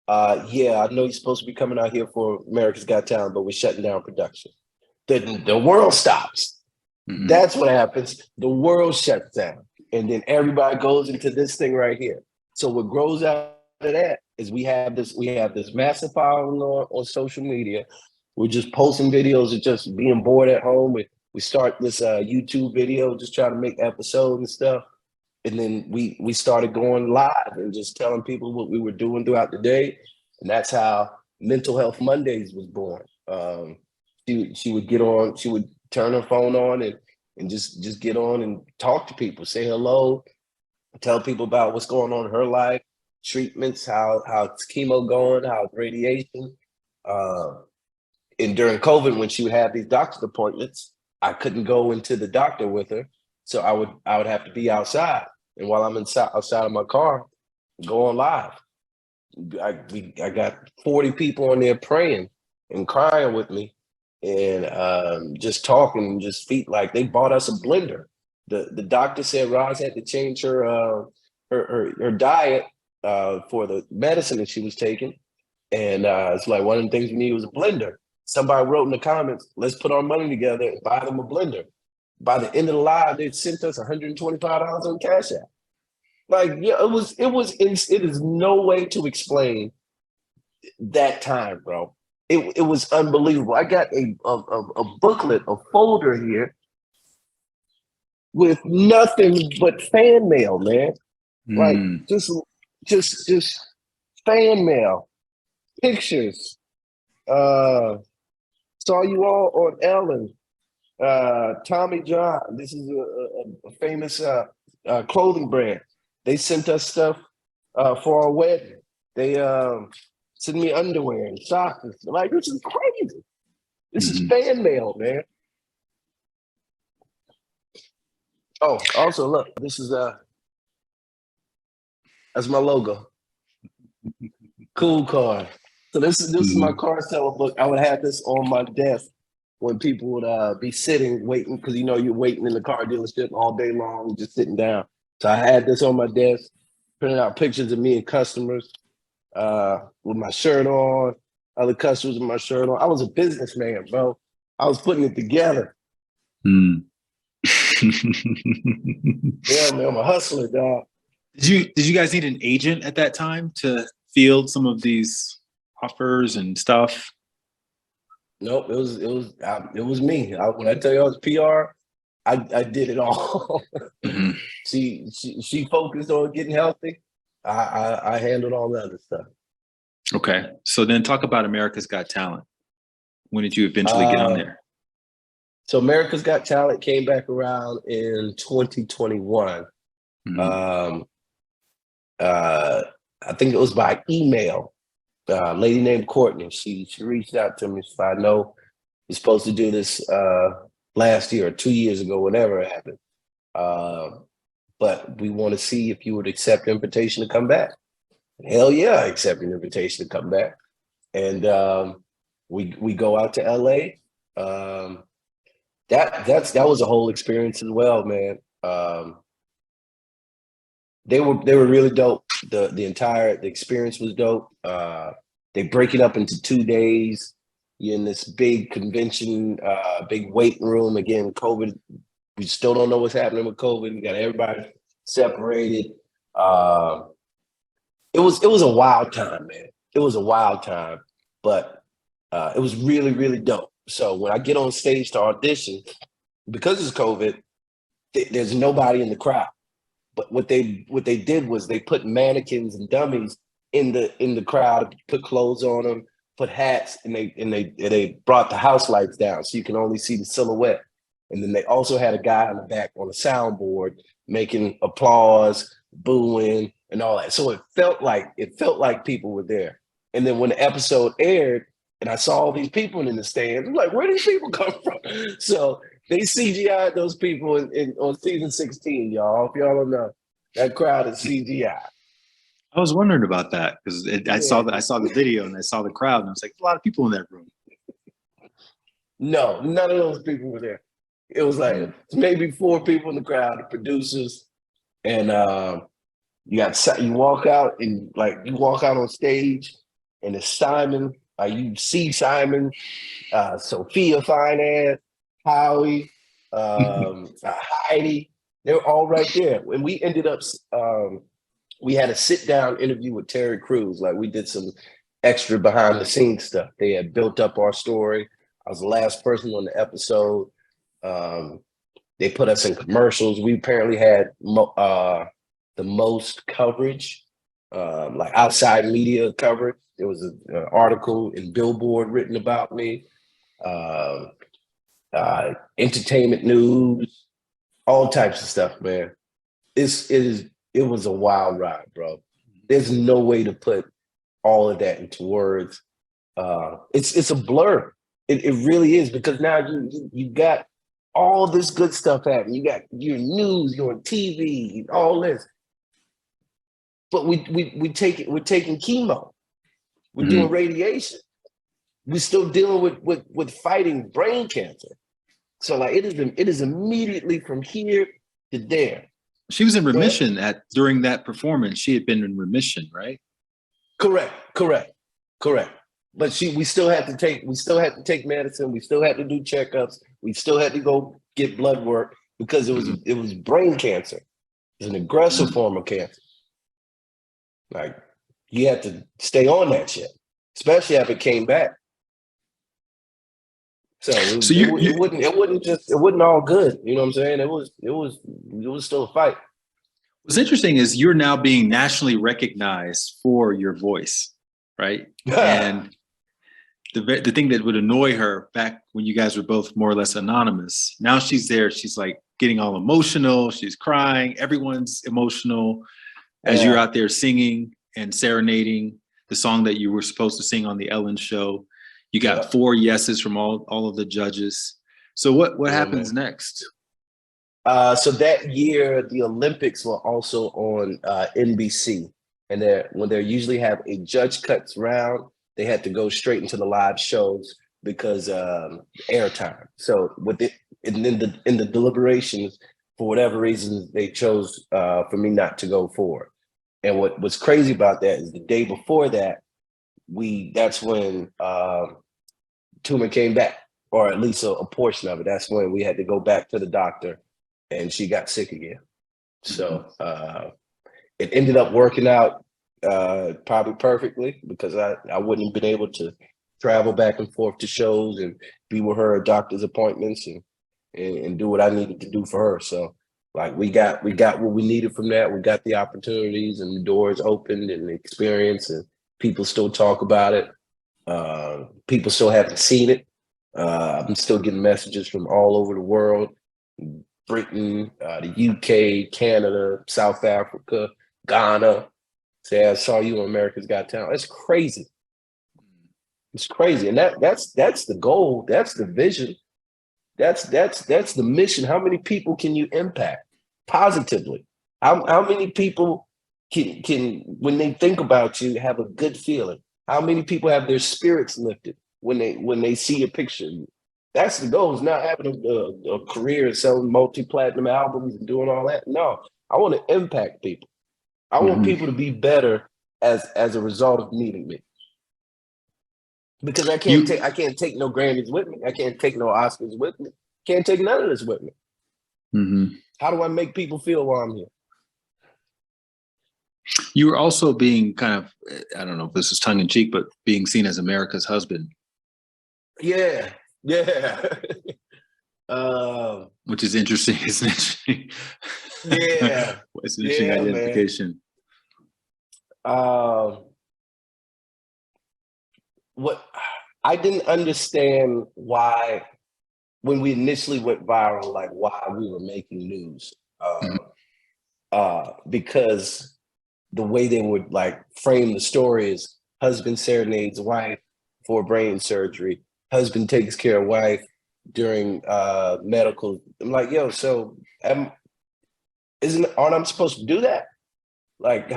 Yeah, I know you're supposed to be coming out here for America's Got Talent, but we're shutting down production. The world stops. Mm-hmm. That's what happens. The world shuts down. And then everybody goes into this thing right here. So what grows out of that is we have this massive following on social media. We're just posting videos of just being bored at home. We start this YouTube video, just trying to make episodes and stuff. And then we started going live and just telling people what we were doing throughout the day. And that's how Mental Health Mondays was born. She would get on, she would turn her phone on and just get on and talk to people, say hello, tell people about what's going on in her life, treatments, how it's chemo going, how it's radiation. And during COVID, when she would have these doctor's appointments, I couldn't go into the doctor with her. So I would have to be outside. And while I'm outside of my car, go on live. I got 40 people on there praying and crying with me and just talking and just feet like they bought us a blender. The doctor said Roz had to change her diet for the medicine that she was taking. And it's like one of the things we need was a blender. Somebody wrote in the comments, let's put our money together and buy them a blender. By the end of the live, they sent us $125 on Cash App. Like, yeah, it is no way to explain that time, bro. It was unbelievable. I got a booklet, a folder here with nothing but fan mail, man. Like just fan mail, pictures. Saw you all on Ellen. Tommy John, this is a famous clothing brand. They sent us stuff for our wedding. They sent me underwear and socks. Like, this is crazy. This is fan mail, man. Oh, also look, this is that's my logo. Cool card. So this is my car seller book. I would have this on my desk when people would be sitting waiting, because you know you're waiting in the car dealership all day long, just sitting down. So I had this on my desk, printing out pictures of me and customers with my shirt on, other customers with my shirt on. I was a businessman, bro. I was putting it together. Yeah, man, I'm a hustler, dog. Did you guys need an agent at that time to field some of these offers and stuff? Nope, it was me. When I tell you I was PR, I did it all. She focused on getting healthy. I handled all the other stuff. Okay, so then talk about America's Got Talent. When did you eventually get on there? So America's Got Talent came back around in 2021. I think it was by email. A lady named Courtney. She reached out to me. She said, I know you're supposed to do this last year or 2 years ago, whenever it happened. But we want to see if you would accept the invitation to come back. Hell yeah, I accept an invitation to come back. And we go out to LA. That was a whole experience as well, man. They were really dope. The entire the experience was dope. They break it up into 2 days. You're in this big convention, big waiting room. Again, COVID, we still don't know what's happening with COVID. We got everybody separated. It was a wild time, man. It was a wild time, but it was really, really dope. So when I get on stage to audition, because it's COVID, there's nobody in the crowd. But what they did was they put mannequins and dummies in the crowd, put clothes on them, put hats, and they brought the house lights down so you can only see the silhouette. And then they also had a guy in the back on a soundboard making applause, booing, and all that. So it felt like people were there. And then when the episode aired, and I saw all these people in the stands, I'm like, where do these people come from? So they CGI'd those people on season 16, y'all. If y'all don't know, that crowd is CGI. I was wondering about that because I saw the video and I saw the crowd and I was like, a lot of people in that room. No, none of those people were there. It was like maybe 4 people in the crowd, the producers, and you walk out on stage, and it's Simon. You see Simon, Sophia Fine, Howie, Heidi. They're all right there. And we ended up, we had a sit-down interview with Terry Crews. Like, we did some extra behind-the-scenes stuff. They had built up our story. I was the last person on the episode. They put us in commercials. We apparently had the most coverage, like outside media coverage. There was an article in Billboard written about me, entertainment news, all types of stuff, man. It was a wild ride, bro. There's no way to put all of that into words. It's a blur. It really is, because now you got all this good stuff happening. You got your news, you're on TV, all this. But we're taking chemo. We're doing radiation. We're still dealing with fighting brain cancer. So like it is immediately from here to there. She was in remission during that performance. She had been in remission, right? Correct. But we still had to take medicine. We still had to do checkups. We still had to go get blood work because it was brain cancer. It's an aggressive form of cancer. Like, you had to stay on that shit, especially after it came back. So it wasn't all good. You know what I'm saying? It was still a fight. What's interesting is you're now being nationally recognized for your voice, right? And the thing that would annoy her back when you guys were both more or less anonymous, now she's there. She's like getting all emotional. She's crying. Everyone's emotional as you're out there singing and serenading the song that you were supposed to sing on the Ellen show. You got 4 yeses from all of the judges. So what happens next? So that year, the Olympics were also on NBC. And when they usually have a judge cuts round, they had to go straight into the live shows because airtime. So in the deliberations, for whatever reason, they chose for me not to go forward. And what's crazy about that is the day before that, that's when tumor came back, or at least a portion of it. That's when we had to go back to the doctor, and she got sick again. So it ended up working out probably perfectly, because I wouldn't have been able to travel back and forth to shows and be with her at doctor's appointments and do what I needed to do for her. So like we got what we needed from that. We got the opportunities and the doors opened and the experience, and people still talk about it. People still haven't seen it. I'm still getting messages from all over the world, Britain, the UK, Canada, South Africa, Ghana. Say, I saw you on America's Got Talent. It's crazy. It's crazy. And that's the goal. That's the vision. That's the mission. How many people can you impact positively? How many people can when they think about you, have a good feeling? How many people have their spirits lifted when they see a picture of you? That's the goal. Is not having a career selling multi-platinum albums and doing all that. No, I want to impact people. I want Mhm. people to be better as a result of meeting me. Because You I can't take no Grammys with me. I can't take no Oscars with me. Can't take none of this with me. mhm. How do I make people feel while I'm here? You were also being kind of, I don't know if this is tongue in cheek, but being seen as America's husband, Yeah, yeah. um, which is interesting. It's an interesting, yeah, it's an interesting yeah, man. identification. Um, what I didn't understand why when we initially went viral, like why we were making news. Mhm. Because the way they would like frame the story is husband serenades wife for brain surgery, husband takes care of wife during medical. I'm like, yo, so aren't I supposed to do that? Like,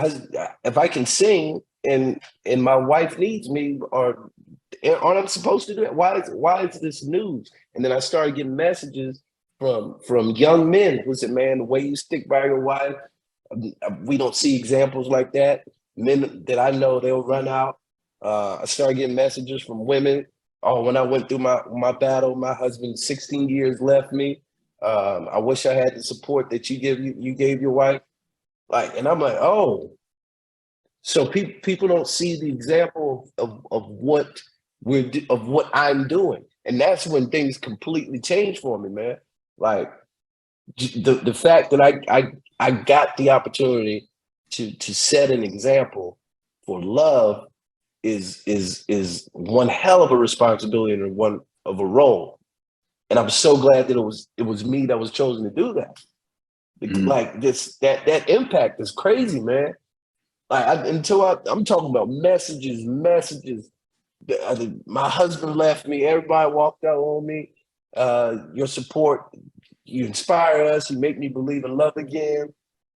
if I can sing and my wife needs me, or aren't I supposed to do that? Why is this news? And then I started getting messages from young men who said, "Man, the way you stick by your wife, we don't see examples like that." Men that I know, they'll run out. I started getting messages from women. Oh, when I went through my battle, my husband 16 years left me. I wish I had the support that you gave your wife. Like, and I'm like, oh, so people don't see the example of what of what I'm doing, and that's when things completely change for me, man. Like the fact that I got the opportunity to set an example for love is one hell of a responsibility and one of a role, and I'm so glad that it was me that was chosen to do that. Mhm. Like this that impact is crazy, man. Like I'm talking about messages. My husband left me. Everybody walked out on me. Your support, you inspire us. You make me believe in love again.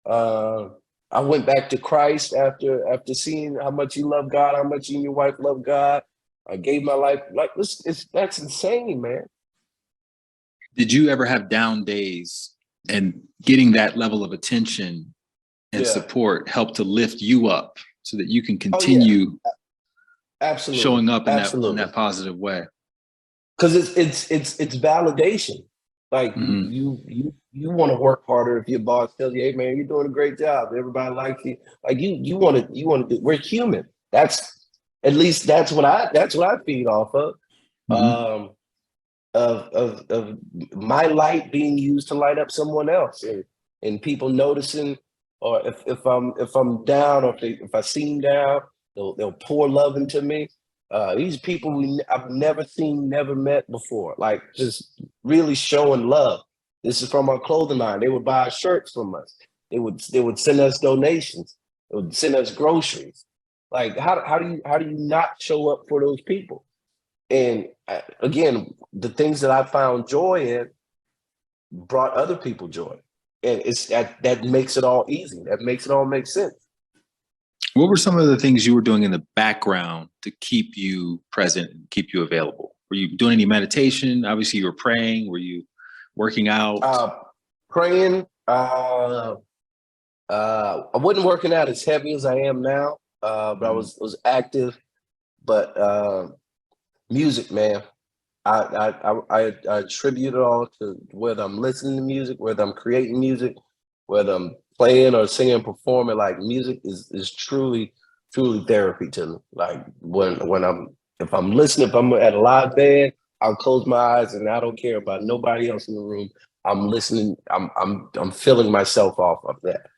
Uh, I went back to Christ after seeing how much you love God, how much you and your wife love God. I gave my life. Like this, that's insane, man. Did you ever have down days and getting that level of attention and Yeah. support help to lift you up so that you can Oh yeah. continue Absolutely. showing up in Absolutely. that positive way? Because it's validation. Like Mhm. you want to work harder if your boss tells you, "Hey man, you're doing a great job. Everybody likes you." Like you want to. We're human. That's at least that's what I feed off of. Mhm. Um, of my light being used to light up someone else, and people noticing, or if I'm down, or if I seem down, they'll pour love into me. These people I've never seen, never met before, like just really showing love. This is from our clothing line. They would buy shirts from us. They would send us donations. They would send us groceries. Like how do you not show up for those people? And again, the things that I found joy in brought other people joy, and it's that makes it all easy. That makes it all make sense. What were some of the things you were doing in the background to keep you present and keep you available? Were you doing any meditation? Obviously, you were praying. Were you working out? Uh, Praying. I wasn't working out as heavy as I am now, but I Mhm. was active. But music, man. I attribute it all to whether I'm listening to music, whether I'm creating music, whether I'm playing or singing, performing. Like music is truly therapy to me. Like when I'm if I'm listening, if I'm at a live band, I'll close my eyes and I don't care about nobody else in the room. I'm listening. I'm feeling myself off of that.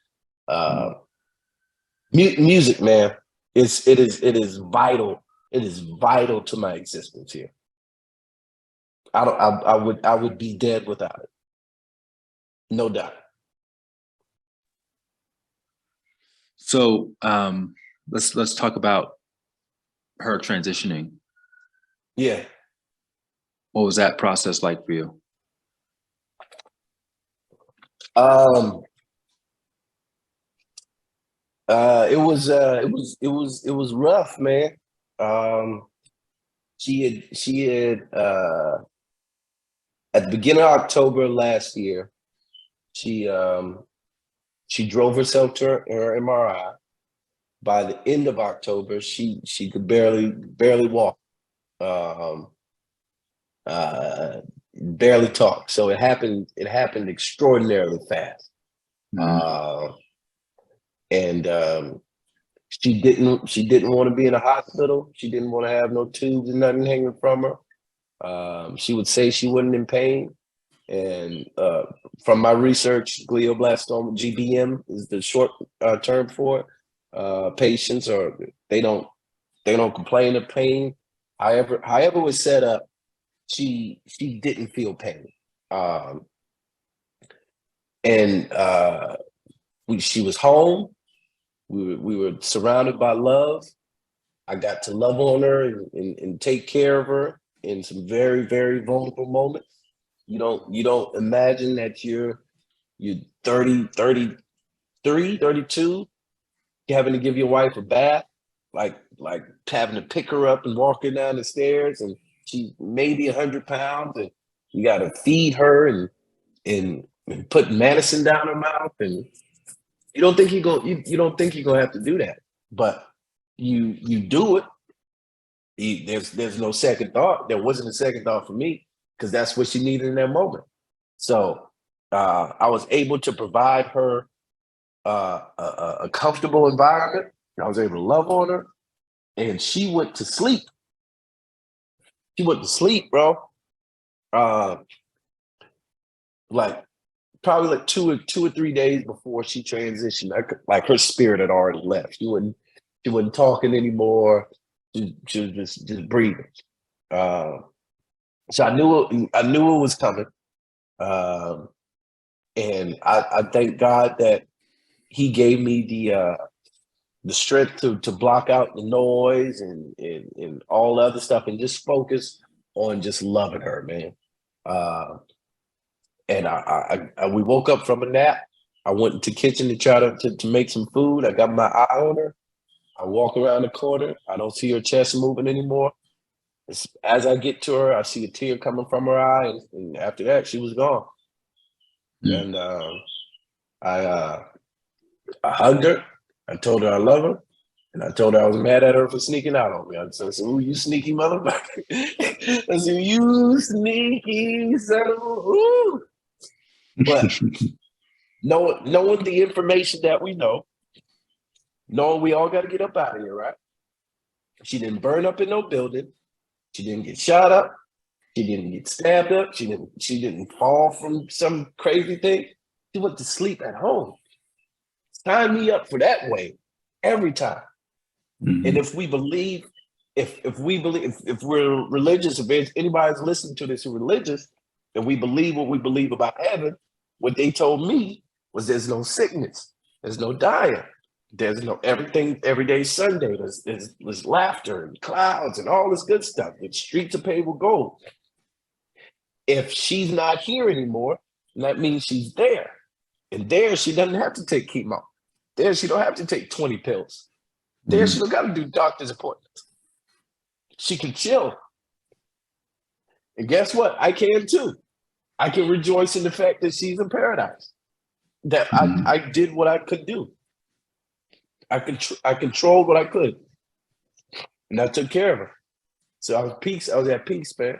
Uh, Mhm. music, man. It is vital. It is vital to my existence here. I would be dead without it. No doubt. So let's talk about her transitioning. Yeah. What was that process like for you? Um it was rough, man. Um she had at the beginning of October last year, she She drove herself to her MRI. By the end of October, she could barely walk, um, barely talk. So it happened extraordinarily fast. And she didn't want to be in a hospital. She didn't want to have no tubes and nothing hanging from her. She would say she wasn't in pain. And from my research, glioblastoma, GBM is the short term for it. Patients or they don't complain of pain. However it was set up, she didn't feel pain. She was home. We were surrounded by love. I got to love on her and take care of her in some very, very vulnerable moments. You don't imagine that you're 30, 33, 32, having to give your wife a bath, like having to pick her up and walk her down the stairs, and she's maybe 100 pounds, and you got to feed her and put medicine down her mouth, and you don't think you're gonna have to do that, but you do it. There's no second thought. There wasn't a second thought for me because that's what she needed in that moment. So I was able to provide her a comfortable environment. I was able to love on her, and she went to sleep. She went to sleep, bro. Probably like two or 3 days before she transitioned. Like her spirit had already left. She wasn't talking anymore. She was just breathing. So I knew it was coming. And I thank God that He gave me the strength to block out the noise and all the other stuff and just focus on just loving her, man. And we woke up from a nap. I went into the kitchen to try to make some food. I got my eye on her. I walk around the corner. I don't see her chest moving anymore. As I get to her, I see a tear coming from her eye, and after that, she was gone. And I hugged her. I told her I love her, and I told her I was mad at her for sneaking out on me. I said, "Ooh, you sneaky motherfucker!" I said, "You sneaky son of a ooh." But knowing the information that we know, knowing we all got to get up out of here, right? She didn't burn up in no building. She didn't get shot up. She didn't get stabbed up. She didn't fall from some crazy thing. She went to sleep at home. Sign me up for that way every time. Mm-hmm. And if we're religious, if anybody's listening to this who's religious, and we believe what we believe about heaven, what they told me was there's no sickness, there's no dying, there's no everything, every day Sunday, there's laughter and clouds and all this good stuff. The streets are paved with gold. If she's not here anymore, that means she's there. And there she doesn't have to take chemo. There she don't have to take 20 pills. There she don't got to do doctor's appointments. She can chill. And guess what? I can too. I can rejoice in the fact that she's in paradise. That I did what I could do. I controlled what I could. And I took care of her. So I was at peace, man.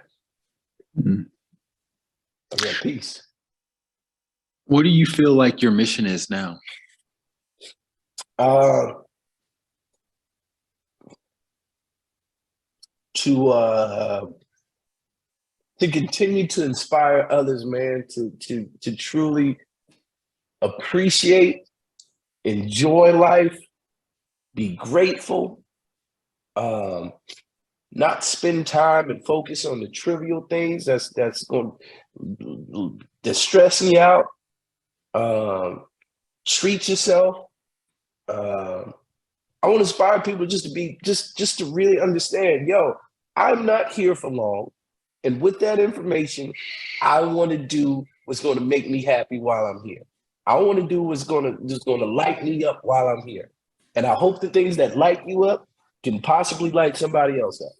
Mm-hmm. I was at peace. What do you feel like your mission is now? To continue to inspire others, man, to truly appreciate, enjoy life, be grateful, not spend time and focus on the trivial things that's going to stress me out. Treat yourself. I want to inspire people just to really understand, I'm not here for long. And with that information, I want to do what's going to make me happy while I'm here. I want to do what's going to light me up while I'm here. And I hope the things that light you up can possibly light somebody else up.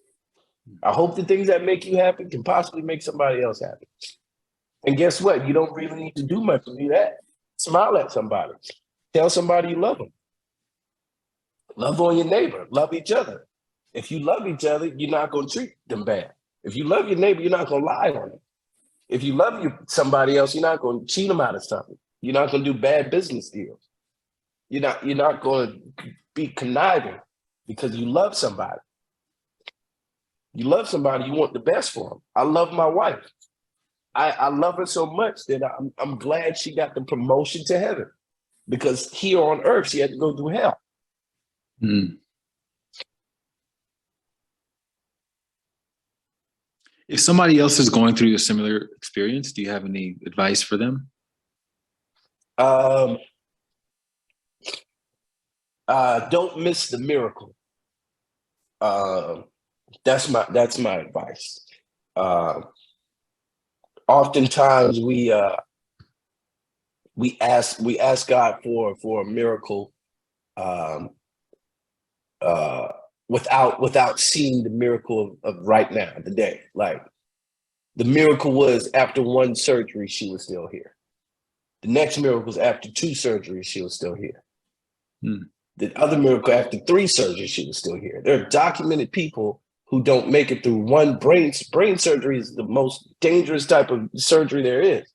I hope the things that make you happy can possibly make somebody else happy. And guess what? You don't really need to do much to do that. Smile at somebody. Tell somebody you love them. Love on your neighbor. Love each other. If you love each other, you're not going to treat them bad. If you love your neighbor, you're not going to lie on them. If you love somebody else, you're not going to cheat them out of something. You're not going to do bad business deals. You're not going to be conniving because you love somebody. You love somebody, you want the best for them. I love my wife. I love her so much that I'm glad she got the promotion to heaven, because here on earth, she had to go through hell. Mm. If somebody else is going through a similar experience, do you have any advice for them? Don't miss the miracle. That's my advice. Oftentimes we ask God for a miracle without seeing the miracle of right now, the day. Like, the miracle was after one surgery, she was still here. The next miracle was after 2 surgeries, she was still here. Hmm. The other miracle, after 3 surgeries, she was still here. There are documented people who don't make it through one brain surgery. Is the most dangerous type of surgery there is.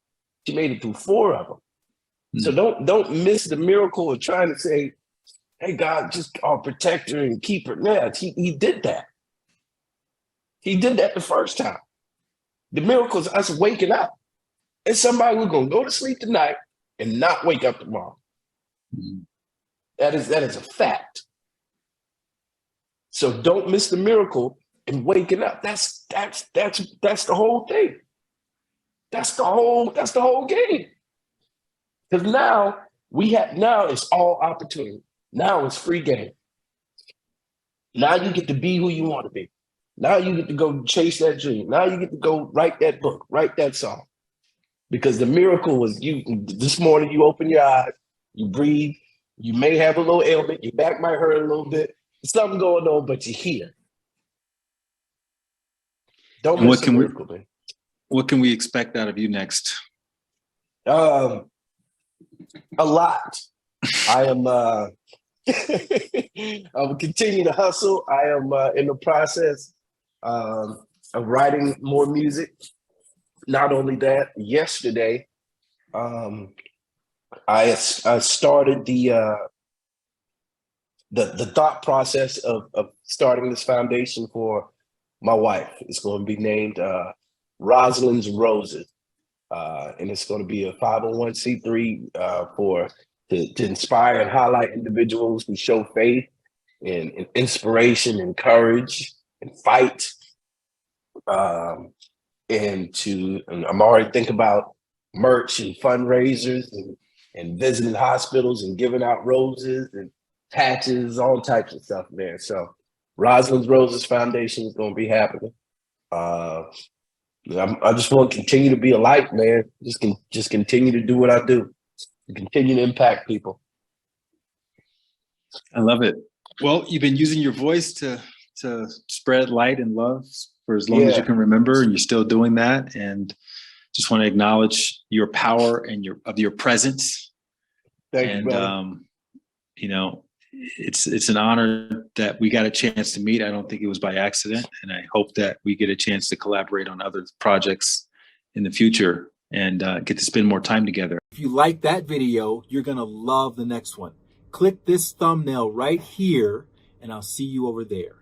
She made it through 4 of them. So don't miss the miracle of trying to say, hey, God, just protect her and keep her. Yeah, he did that. He did that the first time. The miracle is us waking up. And somebody who's going to go to sleep tonight and not wake up tomorrow. Mm. That is a fact. So don't miss the miracle and waking up. That's the whole thing. That's the whole game. Because now it's all opportunity. Now it's free game. Now you get to be who you want to be. Now you get to go chase that dream. Now you get to go write that book, write that song. Because the miracle was this morning you open your eyes, you breathe, you may have a little ailment, your back might hurt a little bit, something going on, but you're here. Don't miss the miracle, man. What can we expect out of you next? A lot. I am I'm continue to hustle. I am in the process of writing more music. Not only that, yesterday I started the thought process of starting this foundation for my wife. It's going to be named Roslyn's Roses. And it's going to be a 501c3 to inspire and highlight individuals who show faith and inspiration and courage and fight. And I'm already thinking about merch and fundraisers and visiting hospitals and giving out roses and patches, all types of stuff there. So Roslyn's Roses Foundation is going to be happening. I just want to continue to be a light, man. Just continue to do what I do. Continue to impact people. I love it. Well, you've been using your voice to spread light and love for as long as you can remember, and you're still doing that. And just want to acknowledge your power and your presence. Thank you, brother. You know, it's an honor that we got a chance to meet. I don't think it was by accident, and I hope that we get a chance to collaborate on other projects in the future and get to spend more time together. If you like that video, you're gonna love the next one. Click this thumbnail right here, and I'll see you over there.